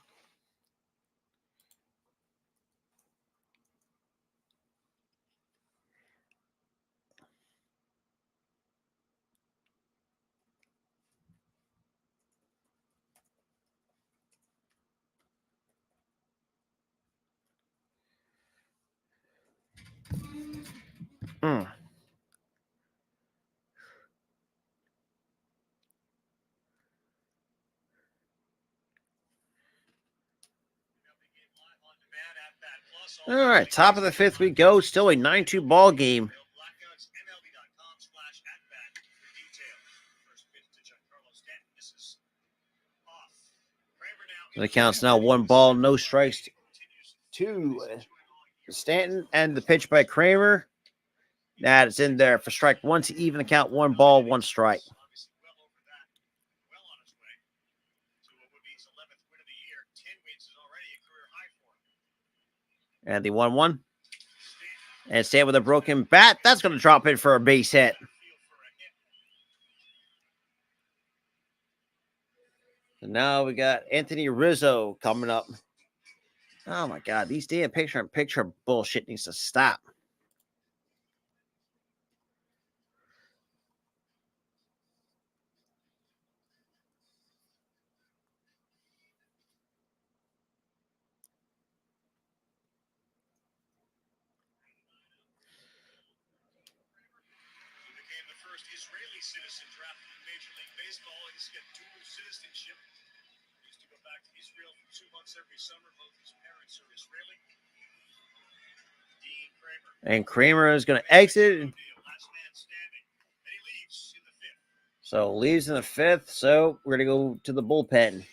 Mm. All right, top of the fifth we go. Still a 9-2 ball game. The count's now 1 ball, no strikes to Stanton, and the pitch by Kramer. That is in there for strike one to even the count. 1 ball, 1 strike. And the 1-1. And Stanton with a broken bat. That's going to drop in for a base hit. And now we got Anthony Rizzo coming up. Oh my God, these damn picture-in-picture bullshit needs to stop. He became the first Israeli citizen drafted in Major League Baseball. He's got dual citizenship. He used to go back to Israel for 2 months every summer. Both his parents are Israeli. Dean Kramer. And Kramer is going to exit. Last man standing. And he leaves in the 5th. So leaves in the 5th. So we're going to go to the bullpen.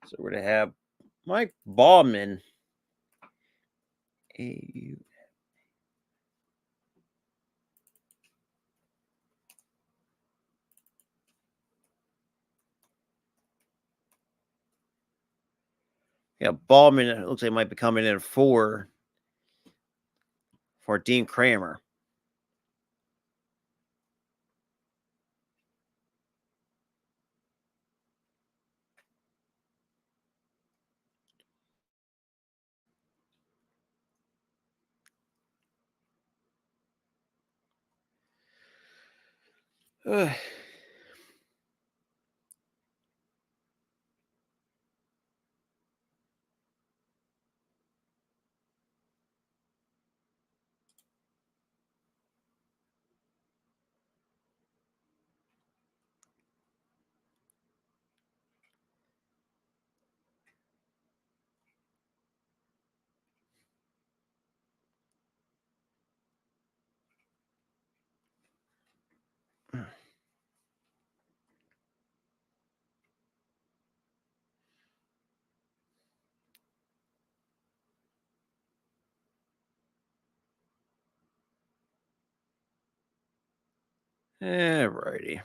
So we're going to have Mike Baumann. Yeah, Baumann, it looks like might be coming in for Dean Kramer. Ugh. Alrighty.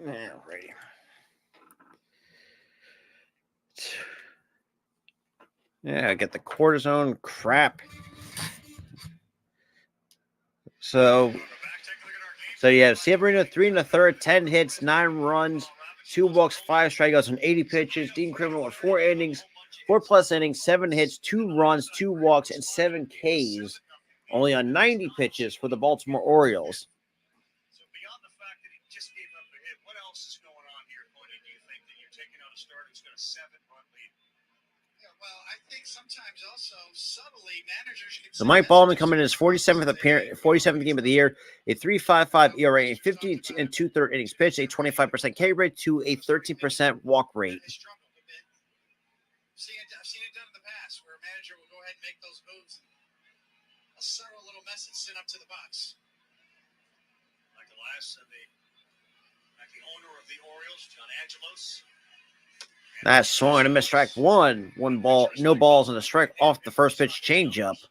Alrighty. Yeah, I get the cortisone crap. So you have Severino 3 1/3, 10 hits, 9 runs, 2 walks, 5 strikeouts on 80 pitches. Dean Kramer with 4 innings, 4+ innings, 7 hits, 2 runs, 2 walks, and 7 Ks. Only on 90 pitches for the Baltimore Orioles. So beyond the fact that he just gave up a hit, what else is going on here, Tony? Do you think that you're taking on a starter who's got a 7-run lead? Yeah, well, I think sometimes also subtly managers can. So Mike Baumann coming in his 47th game of the year, a 3.55 ERA, a 50 2/3 innings pitched, a 25% K rate to a 13% walk rate. I've seen it done in the past where a manager will go ahead and make those moves. A subtle little message sent up to the box. Like the owner of the Orioles, John Angelos. That's swung and a miss, strike one. 1 ball, no balls, and a strike off the first pitch changeup. I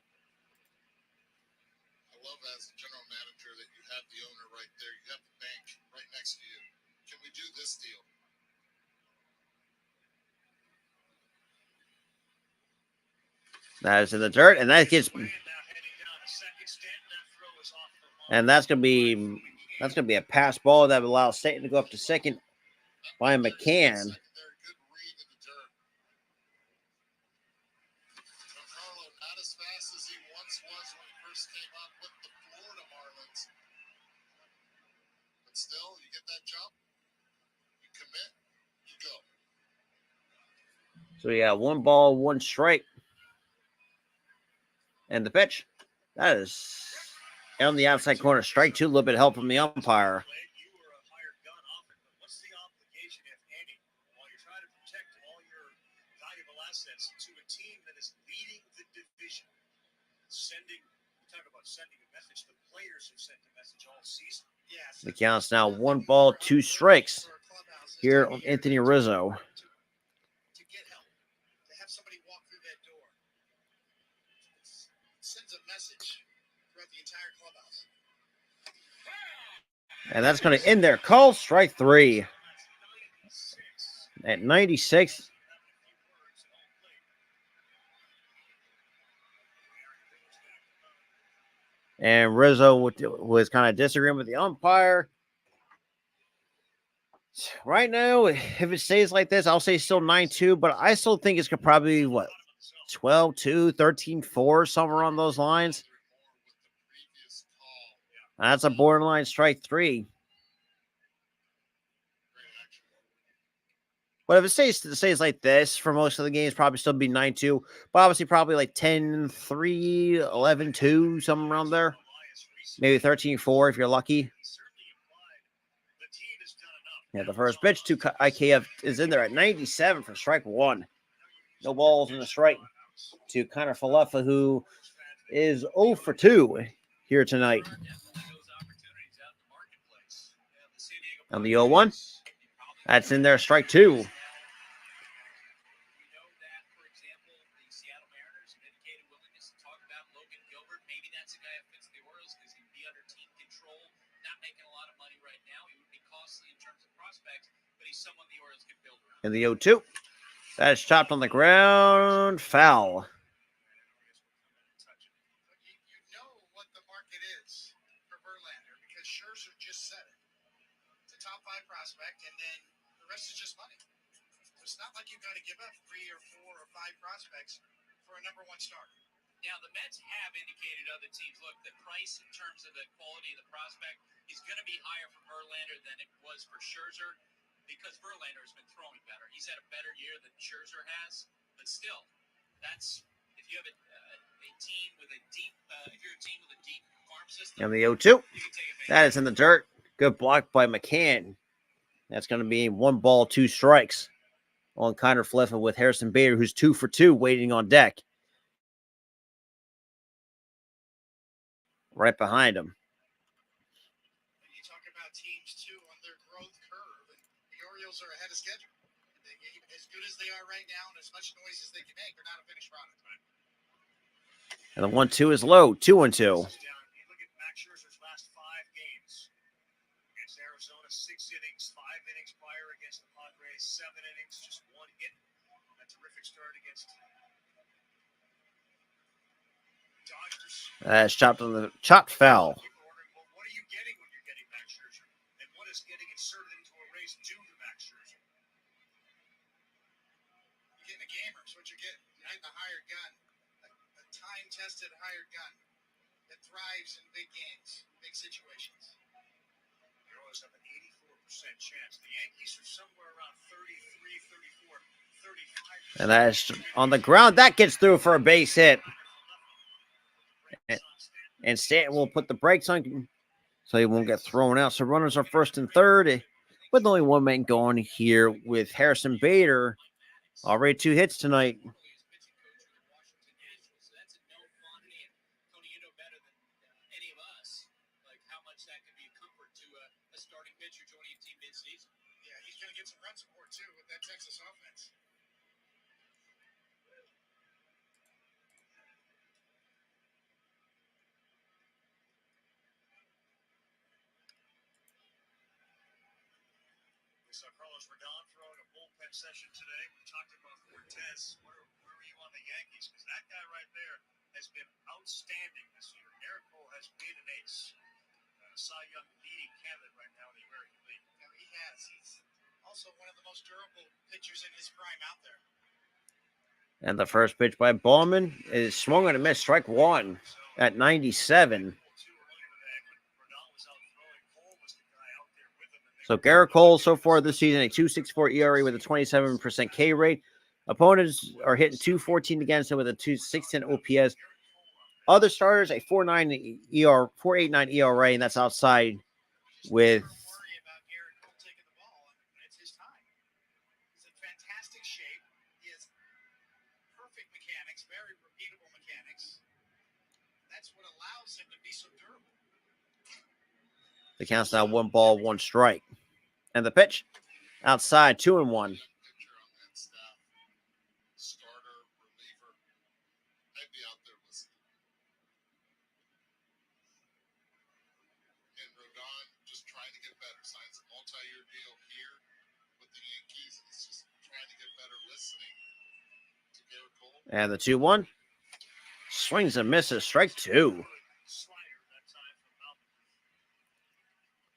love as a general manager that you have the owner right there. You have the bank right next to you. Can we do this deal? That is in the dirt, and that gets, and that's gonna be a pass ball that would allow Stanton to go up to second by McCann. Good read in the dirt. Carlo, not as fast as he once was when he first came up with the Florida Marlins. But still, you get that jump, you commit, you go. So yeah, 1 ball, 1 strike. And the pitch, that is on the outside corner, strike 2, a little bit of help from the umpire. You were a hired gun often, but what's the obligation, if any, while you're trying to protect all your valuable assets to a team that is leading the division? Talk about sending a message. The players have sent a message all season. Yes. The count's now 1 ball, 2 strikes here on Anthony Rizzo. To get help, to have somebody walk through that door. It sends a message throughout the entire clubhouse. And that's going to end there. Call strike 3 at 96. And Rizzo was kind of disagreeing with the umpire. Right now, if it stays like this, I'll say still 9-2, but I still think it's could probably, what, 12-2, 13-4, somewhere on those lines. That's a borderline strike 3. But if it stays like this for most of the games, probably still be 9-2. But obviously, probably like 10-3, 11-2, somewhere around there. Maybe 13-4 if you're lucky. Yeah, the first pitch to IKF is in there at 97 for strike 1. No balls in the strike to Connor Falefa, who is 0 for 2 here tonight. On the 0-1, that's in there, strike 2. In the 0-2, that's chopped on the ground, foul. You know what the market is for Verlander because Scherzer just said it. It's a top 5 prospect, and then the rest is just money. So it's not like you've got to give up 3 or 4 or 5 prospects for a number 1 starter. Now, the Mets have indicated to other teams, look, the price in terms of the quality of the prospect is going to be higher for Verlander than it was for Scherzer because Verlander has been throwing better. He's had a better year than Scherzer has, but still, that's if you have a team with a deep, if you're a team with a deep farm system. And the 0-2, that is in the dirt. Good block by McCann. That's going to be 1 ball, 2 strikes on Connor Falefa with Harrison Bader, who's 2 for 2, waiting on deck. Right behind him. And you talk about teams too on their growth curve, and the Orioles are ahead of schedule. As good as they are right now, and as much noise as they can make, they're not a finished product. And the 1-2 is low, 2-2. You look at Max Scherzer's last 5 games against Arizona, 6 innings, 5 innings prior against the Padres, 7 innings, just 1 hit. A terrific start against Dodgers. That's chopped on the chopped foul. People are wondering, well, what are you getting when you're getting Max Scherzer? And what is getting inserted into a race due to Max Scherzer? You're getting a gamer, so what you're getting. You're getting a hired gun, a time-tested hired gun that thrives in big games, big situations. The Orioles have an 84% chance. The Yankees are somewhere around 33, 34, 35%. And that's on the ground. That gets through for a base hit. And Stanton will put the brakes on so he won't get thrown out. So runners are first and third with only 1 man going here with Harrison Bader. Already 2 hits tonight. Yeah, he's going to get some run support too with that Texas offense. We saw Carlos Rodon throwing a bullpen session today. We talked about Cortez. Where were you on the Yankees? Because that guy right there has been outstanding this year. Eric Cole has been an ace. Cy Young leading candidate right now in the American League. No, he has. He's also one of the most durable pitchers in his prime out there. And the first pitch by Ballman is swung and a miss, strike 1 at 97. So Garrett Cole so far this season, a 2.64 ERA with a 27% K rate. Opponents are hitting 2.14 against him with a 2.610 OPS. Other starters, a 4.89 ERA, and that's outside with. Worry about Garrett Cole taking the ball, and it's his time. He's in fantastic shape. He has perfect mechanics, very repeatable mechanics. That's what allows him to be so durable. The count's now 1 ball, 1 strike. And the pitch outside, 2-1. Pitcher on that staff, starter, reliever, I'd be out there listening. And Rodon just trying trying to get better. Signs a multi-year deal here with the Yankees. He's just trying to get better, listening to Garrett Cole. And the 2-1. Swings and misses. Strike 2. Slider that time from Malcolm.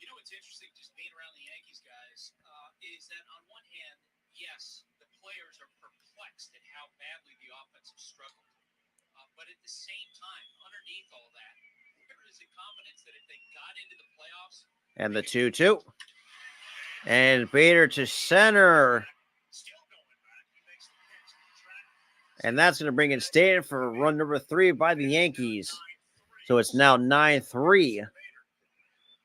You know what's interesting, just being around the Yankees guys, is that on one hand, yes, the players are perplexed at how badly the offense has struggled. But at the same time, underneath all that, there is a confidence that if they got into the playoffs, And the 2-2. And Bader to center. Still going back. He makes the pitch to the track. And that's going to bring in Stanton for run number 3 by the Yankees. So it's now 9-3.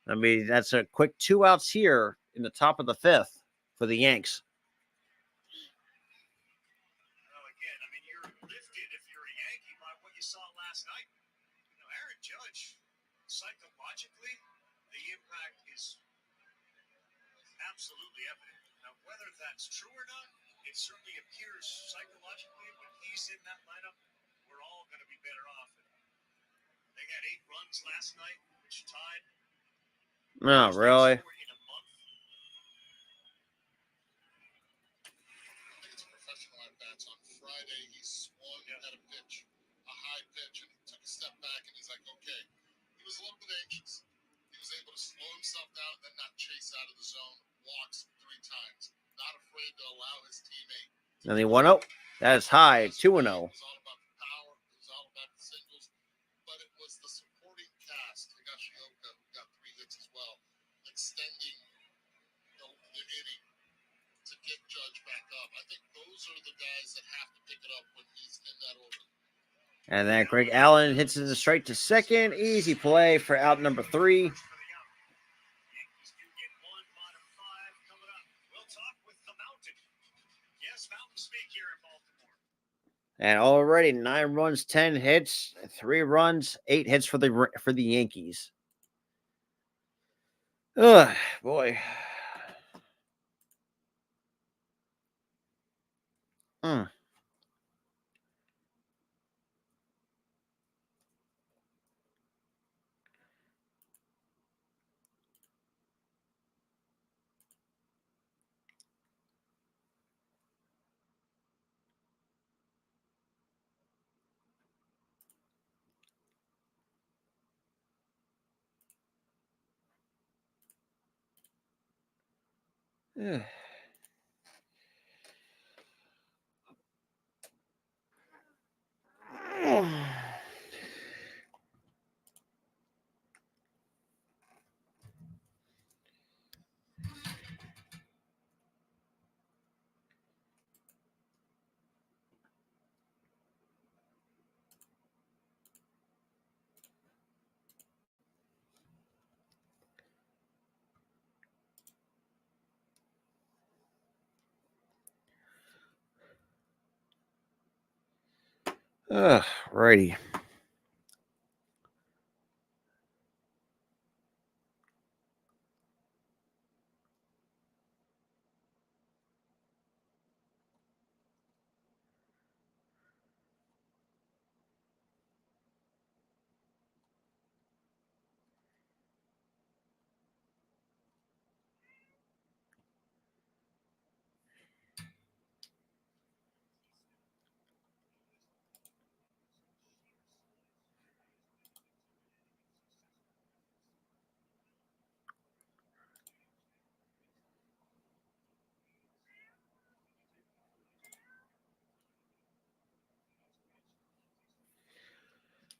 I mean, that's a quick 2 outs here in the top of the 5th for the Yanks. Well, again, I mean, you're lifted if you're a Yankee by what you saw last night. You know, Aaron Judge, psychologically, the impact is absolutely evident. Now, whether that's true or not, it certainly appears psychologically when he's in that lineup, we're all going to be better off. They had 8 runs last night, which tied. Oh, really? In a month. I think it's a professional at bats. On Friday, he swung at a pitch, a high pitch, and he took a step back, and he's like, okay. He was a little bit anxious. He was able to slow himself down and then not chase out of the zone. Walks 3 times. Not afraid to allow his teammate. And the 1-0. That is high. 2-0. It was all about the power. It was all about the singles. But it was the supporting cast, Higashioka, who got 3 hits as well, extending the inning to get Judge back up. I think those are the guys that have to pick it up when he's in that order. And then Greg Allen hits it straight to second. Easy play for out number 3. Yankees do get 1, bottom 5 coming up. We'll talk with the Mountain. Yes, Mountain speak here in Baltimore. And already 9 runs, 10 hits, 3 runs, 8 hits for the Yankees. Ugh, boy. Mm. Ugh. Righty.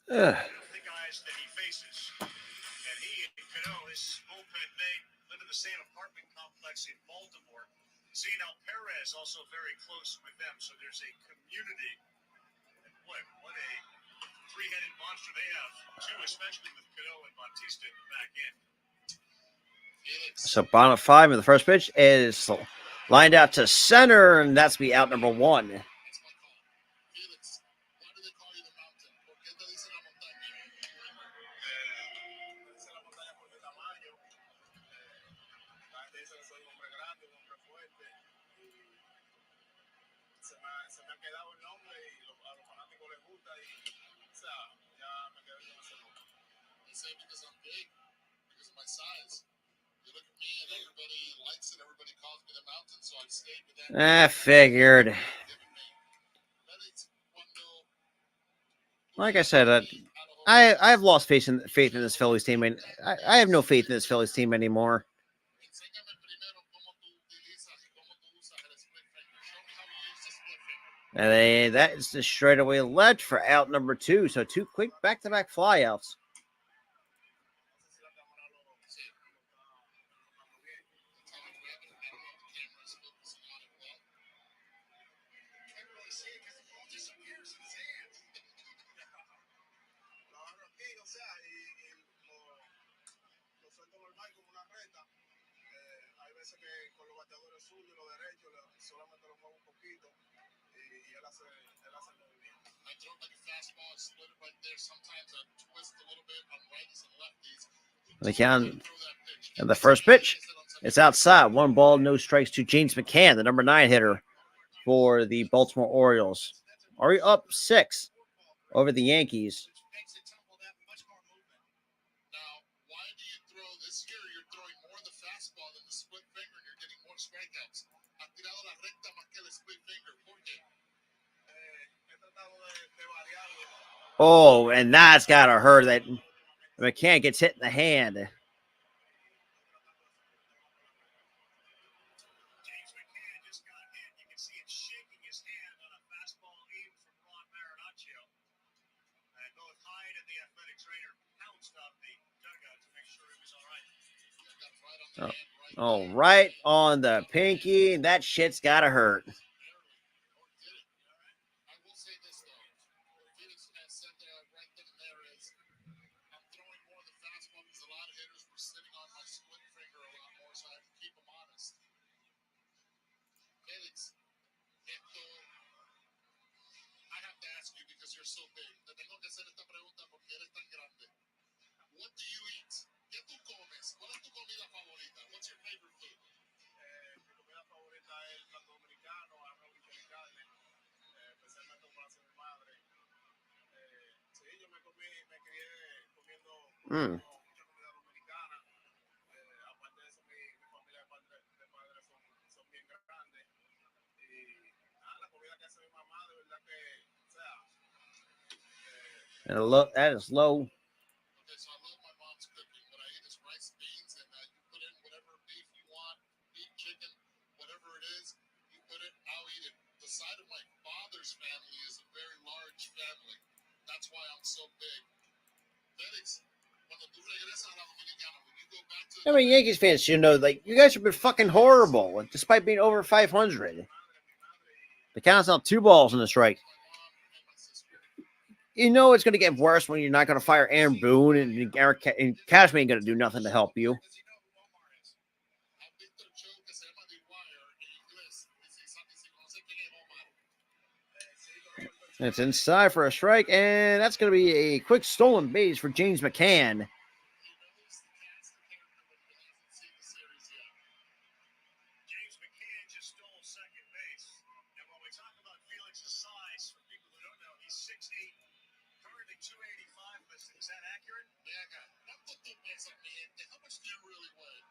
Ugh. The guys that he faces. And he and Cano, his bullpen mate, live in the same apartment complex in Baltimore. Zenel Perez also very close with them, so there's a community. And boy, what a 3-headed monster they have, too, especially with Cano and Bautista in the back end. So bottom 5 in the first pitch is lined out to center, and that's be out number 1. That's my call. Felix, why do they call you the Mountain? ¿Por qué te dicen la montaña? Dice la montaña por mi tamaño. La gente dice que soy un hombre grande, un hombre fuerte. Y se me ha quedado el nombre y a los fanáticos les gusta. Y, o sea, ya me quedé con ese nombre. They say because I'm big, because of my size. Listen, everybody calls me the mountain, so I've stayed with that. I figured. Like I said, I've lost faith in this Phillies team, and I have no faith in this Phillies team anymore. And that is the straightaway left for out number 2. So 2 quick back-to-back flyouts. The count and the first pitch, it's outside. 1 ball, no strikes to James McCann, the number 9 hitter for the Baltimore Orioles. Are up 6 over the Yankees. Now, why do you throw this year? You're throwing more of the fastball than the split finger, and you're getting more strikeouts. Ha tirado la recta más que el split finger. ¿Por qué? Oh, and that's got to hurt. That McCann gets hit in the hand. James McCann just got hit. You can see him shaking his hand on a fastball aimed from Ron Marinaccio. And both Hyde and the athletic trainer pounced off the dugout to make sure he was all right. Oh, right on the pinky. That shit's got to hurt. So big. Te tengo que hacer esta pregunta porque eres tan grande. What do you eat? ¿Qué tú comes? ¿Cuál es tu comida favorita? What's your favorite food? Mi comida favorita es el plato dominicano, arroz y carne, especialmente como hace mi madre. Sí, yo me crié comiendo mucha comida dominicana. Aparte de eso, mi familia de padres son bien grandes. Y la comida que hace mi mamá, de verdad que, o sea, And look, that is low. Okay, so I love my mom's cooking. What I eat is rice, beans, and you put in whatever beef you want, beef, chicken, whatever it is, you put it, I'll eat it. The side of my father's family is a very large family. That's why I'm so big. Felix, cuando tú regresas a la Dominicana, when you go back to I mean, Yankees fans should know, like, you guys have been fucking horrible, despite being over 500. The count's out 2 balls in the strike. You know it's going to get worse when you're not going to fire Aaron Boone and Cashman ain't going to do nothing to help you. It's inside for a strike, and that's going to be a quick stolen base for James McCann. James McCann just stole second base. And when we talk about Felix's size, for people who don't know, he's 6'8", currently 285 listed. Is that accurate? ¿Cuánto tú pesas, mi gente? How much do you really weigh?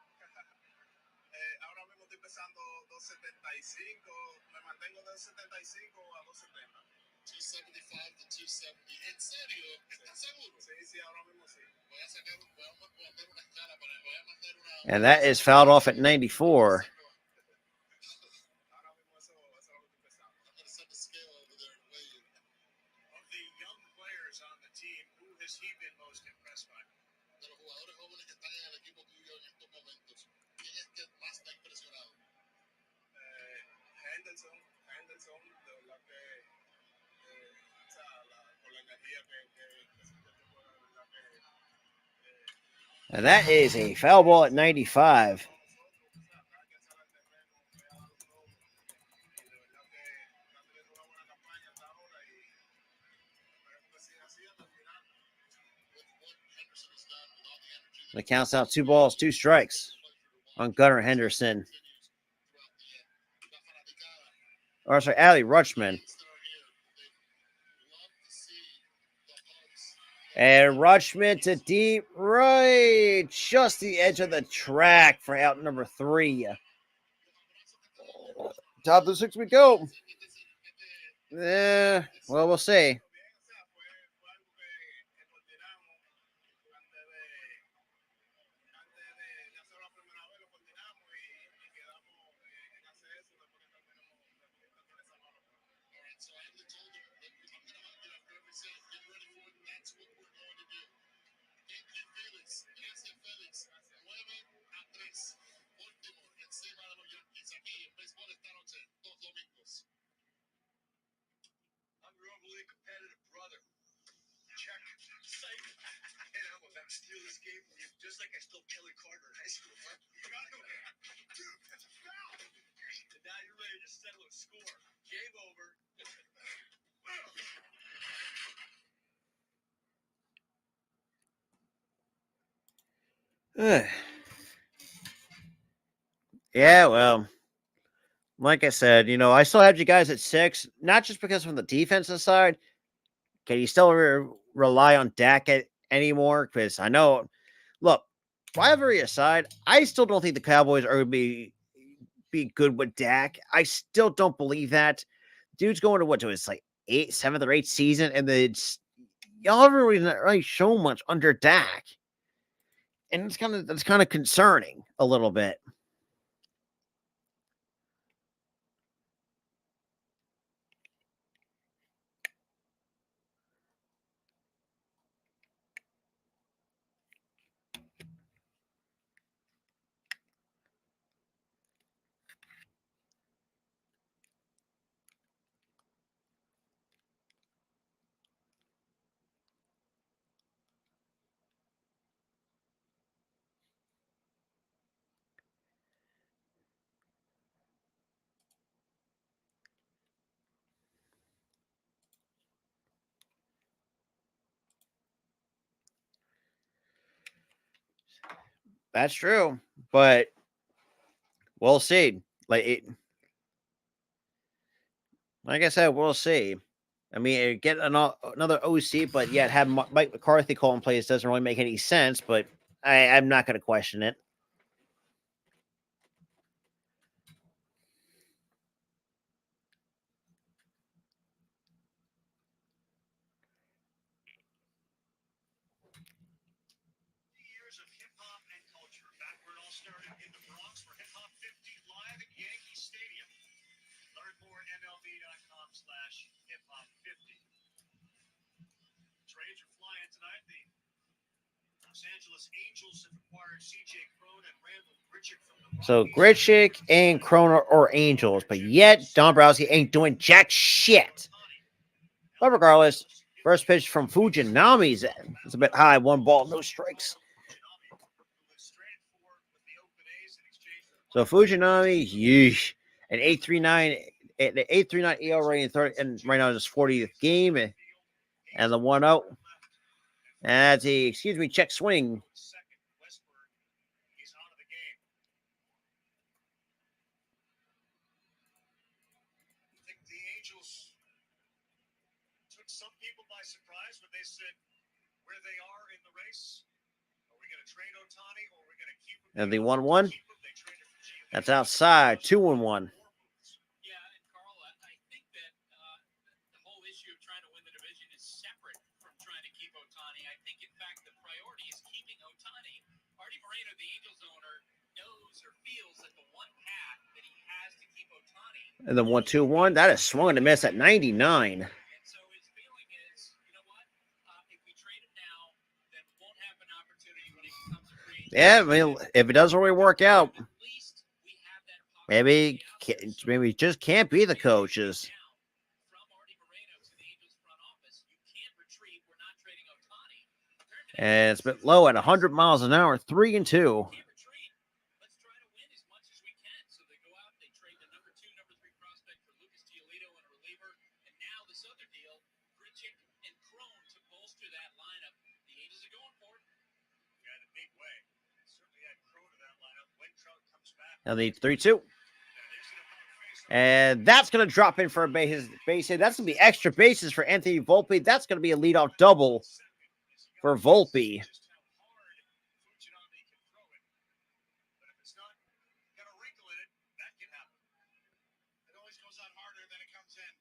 ahora mismo estoy pesando 275, me mantengo de 275 a 270. 275 to 270. ¿En serio? ¿Estás seguro? Sí, ahora mismo sí. Voy a mandar una escala para voy a mandar una. And that is fouled off at 94. Ahora mismo eso es lo que estoy pesando. I'm going to set the scale over there and weigh you. Of the young players on the team, who has he been most impressed by? De los jugadores jóvenes que están en el equipo tuyo en estos momentos, ¿quién es que más te ha impresionado? Henderson, de verdad que o sea, con la energía que ese tipo de verdad que And that is a foul ball at 95. The count's out 2 balls, 2 strikes on Gunnar Henderson. Or sorry, Adley Rutschman. And Rutschman to deep right, just the edge of the track for out number 3. Top of the 6 we go. Yeah, well, we'll see. So I told him, I'm going to hug you after every set. Get ready for it. That's what we're going to do. Thank you, Felix. Gracias, Felix. 9-3. Baltimore, encima de los Yankees. Aquí en béisbol esta noche, 2 domingos. I'm your overly competitive brother. Check. Psych. And I'm about to steal this game from you, just like I stole Kelly Carter in high school. Huh? You got to dude, that's a foul. And now you're ready to settle a score. Game over. Yeah, well, like I said, I still have you guys at 6, not just because from the defensive side. Can you still rely on Dak anymore? Because I know, look, rivalry aside, I still don't think the Cowboys are going to be good with Dak. I still don't believe that. Dude's going to it's like 7th or 8th season, and y'all haven't really shown much under Dak, and that's kind of concerning a little bit. That's true, but we'll see. Like I said, we'll see. I mean, get another OC, but yet have Mike McCarthy call in plays doesn't really make any sense. But I'm not going to question it. Years of hip hop and culture. Back where it all started in the Bronx for Hip Hop 50 live at Yankee Stadium. Learn more at MLB.com/hip hop 50. Trades are flying tonight. The Los Angeles Angels have acquired CJ Crone and Randall Grichuk from the So Rockies. Grichuk and Kroner are Angels, but yet Dombrowski ain't doing jack shit. But regardless, first pitch from Fujinami's end. It's a bit high. 1 ball, no strikes. So Fujinami, yeesh, an 8.39 ERA in third, and right now it's his 40th game, and the 1-0. That's a check swing. Second, Westberg is out of the game. I think the Angels took some people by surprise when they said where they are in the race. Are we going to trade Ohtani or are we going to keep him? And the 1-1. That's outside. 2-1. Yeah, and Carl, I think that the whole issue of trying to win the division is separate from trying to keep Ohtani. I think, in fact, the priority is keeping Ohtani. Artie Moreno, the Angels owner, knows or feels that the one path that he has to keep Ohtani. And the 1-2-1. That is swung and a miss at 99. And so his feeling is, you know what? If we trade him now, then we won't have an opportunity when he becomes a free agent. Yeah, I mean, if it doesn't really work out, At least we have that maybe just can't be the coaches. from Artie Moreno to the Angels front office. You can't retreat. We're not trading Ohtani. And it's a bit low at 100 miles an hour. 3-2. Can't retreat. Let's try to win as much as we can. So they go out, they trade the number 2, number 3 prospect for Lucas Giolito and a reliever. And now this other deal, Grichuk and Crone to bolster that lineup. The Angels are going for it. Yeah, in a big way. Certainly had Crone in that lineup. When Trout comes back. Now the 3-2. And that's going to drop in for a base hit. That's going to be extra bases for Anthony Volpe. That's going to be a leadoff double for Volpe. Just how hard Fujinami can throw it. But if it's not got a wrinkle in it, that can happen. always goes out harder than it comes in.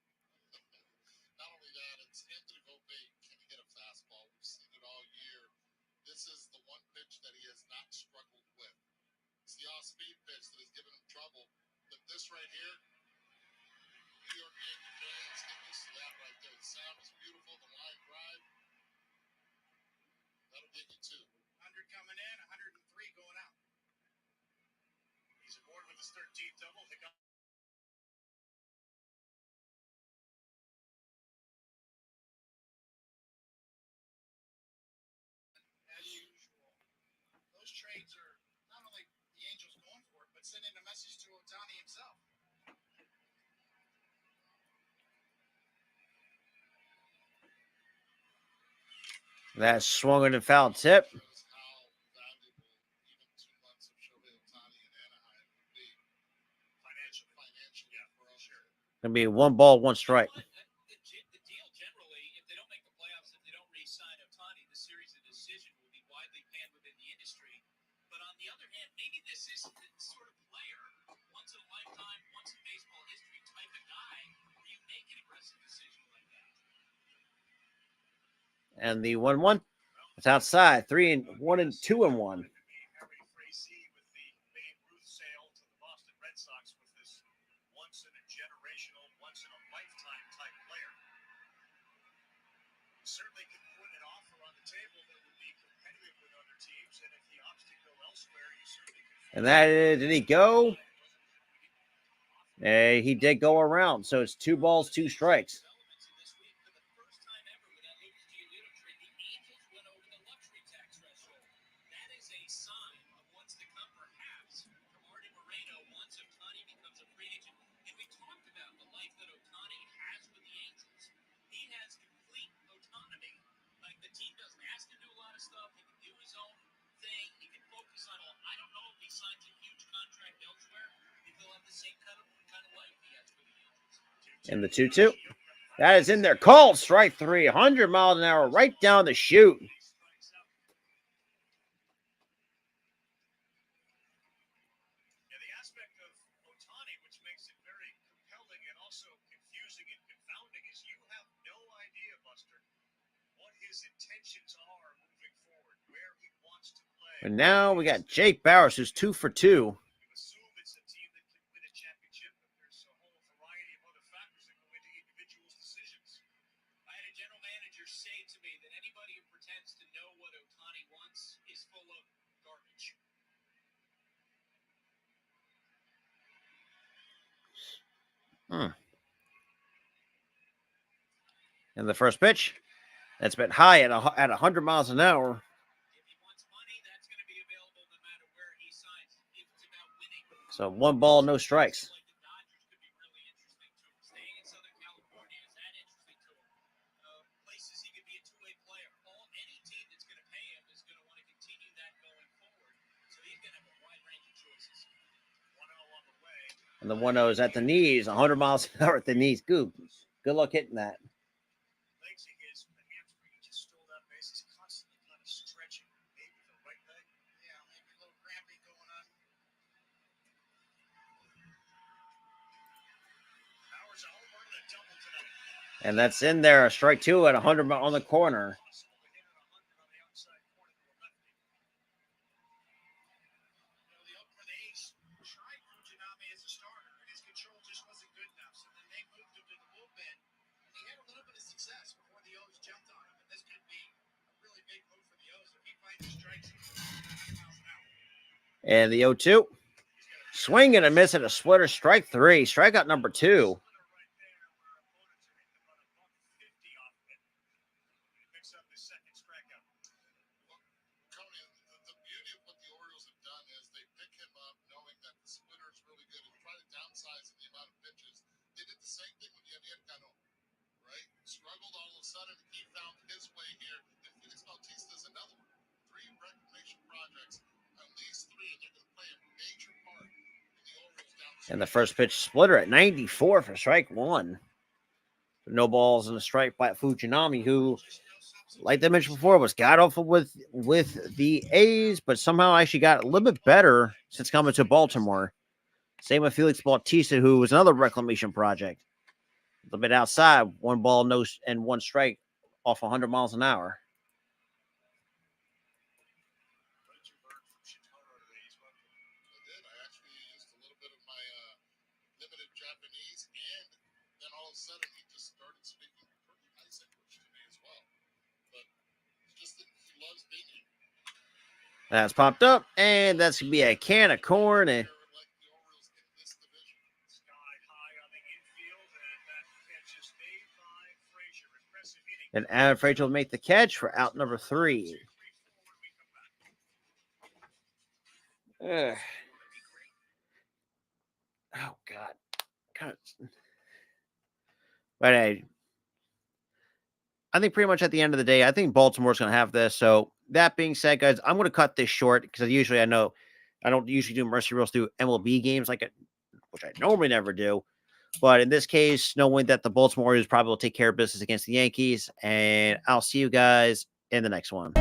Not only that, it's Anthony Volpe can hit a fastball. We've seen it all year. This is the one pitch that he has not struggled with. It's the off-speed pitch that has given him trouble. But this right here, New York Yankee fans get used to that right there. The sound is beautiful. The line drive, that'll get you two. 100 coming in, 103 going out. He's aboard with his 13th double. He got As usual. Those trades are not only the Angels going for it, but sending a message to Ohtani himself. That swung and foul tip. Shows how valuable even 2 months of Shohei Ohtani in Anaheim would be financially for us. Sure. Gonna be 1 ball, 1 strike. The deal generally, if they don't make the playoffs, if they don't re-sign Ohtani, the series of decision will be widely panned within the industry. But on the other hand, maybe this is the sort of player, once in a lifetime, once in baseball history type of guy, where you make an aggressive decision like that. And the 1-1. It's outside. 3-1 and 2-1. Harry Frazee with the Babe Ruth sale to the Boston Red Sox with this once-in-a-generational, once-in-a-lifetime type player. Certainly can put an offer on the table that would be competitive with other teams, and if he opts to go elsewhere, you certainly can. And that did he go? He did go around. So it's 2 balls, 2 strikes. Developments in this week, for the first time ever with that Lucas Giolito trade, the Angels went over the luxury tax threshold. That is a sign of what's to come, perhaps, from Artie Moreno once Ohtani becomes a free agent. And we talked about the life that Ohtani has with the Angels. He has complete autonomy. Like, the team doesn't ask him to do a lot of stuff. He can do his own thing. He can focus on all. I don't know if he signs a huge contract elsewhere, if he'll have the same kind of life he has with the Angels. And the 2-2. That is in there. Called strike 3. 100 miles an hour right down the chute. Yeah, the aspect of Ohtani, which makes it very compelling and also confusing and confounding, is you have no idea, Buster, what his intentions are moving forward, where he wants to play. And now we got Jake Bauers, who's 2 for 2. You assume it's a team that can win a championship, but there's a whole variety of other factors that go into individuals' decisions. I had a general manager say to me that anybody who pretends to know what Ohtani wants is full of garbage. And the first pitch, that's been high at 100 miles an hour. If he wants money, that's going to be available no matter where he signs. If it's about winning. So 1 ball, no strikes. Like the Dodgers could be really interesting to him. Staying in Southern California is that interesting to him. Places he could be a two-way player. Any team that's going to pay him is going to want to continue that going forward. So he's going to have a wide range of choices. 1-0 on the way. And the 1-0 is at the knees, 100 miles an hour at the knees. Good luck hitting that. Legs he gets from the hamstring. He just stole that base. He's constantly kind of stretching. Maybe the right leg. Yeah, maybe a little cramping going on. Bauer's a homer and a double tonight. And that's in there. Strike 2 at 100 on the corner. Possible to hit at 100 on the outside corner to a lefty. You know, the Oakland A's tried Fujinami as a starter, and his control just wasn't good enough. So then they moved him to the bullpen, and he had a little bit of success before the O's jumped on him. And this could be a really big move for the O's if he finds the strikes at 100 miles an hour. And the 0-2. Swing and a miss at a splitter. Strike 3. Strikeout number 2. Right there where opponents are hitting about $150 off of it. He picks up his second strikeout. Well, Coney, the beauty of what the Orioles have done is they pick him up knowing that the splitter is really good and try to downsize the amount of pitches. They did the same thing with Yanier Cano, right? Struggled all of a sudden. He found his way here. And Felix Bautista is another one. 3 reclamation projects. On these 3, they're going to play a major part in the Orioles down the And the first pitch splitter at 94 for strike 1. No balls and a strike by Fujinami, who, like I mentioned before, was god awful with the A's, but somehow actually got a little bit better since coming to Baltimore. Same with Felix Bautista, who was another reclamation project. A little bit outside, 1 ball, no, and 1 strike off 100 miles an hour. What did you learn from Shintaro today? He's about to I did. I actually used a little bit of my limited Japanese, and then all of a sudden he just started speaking pretty nice English to me as well. But just that he loves being here. That's popped up, and that's going to be a can of corn. And Like the Orioles in this division. sky high on the infield, and that catch is made by Frazier. Impressive inning. and Adam Frazier will make the catch for out number 3. Ugh. Oh, God. But hey, I think pretty much at the end of the day, I think Baltimore's going to have this. So that being said, guys, I'm going to cut this short because usually I know I don't usually do Mercy Rules, do MLB games like it, which I normally never do. But in this case, knowing that the Baltimore Orioles probably will take care of business against the Yankees, and I'll see you guys in the next one.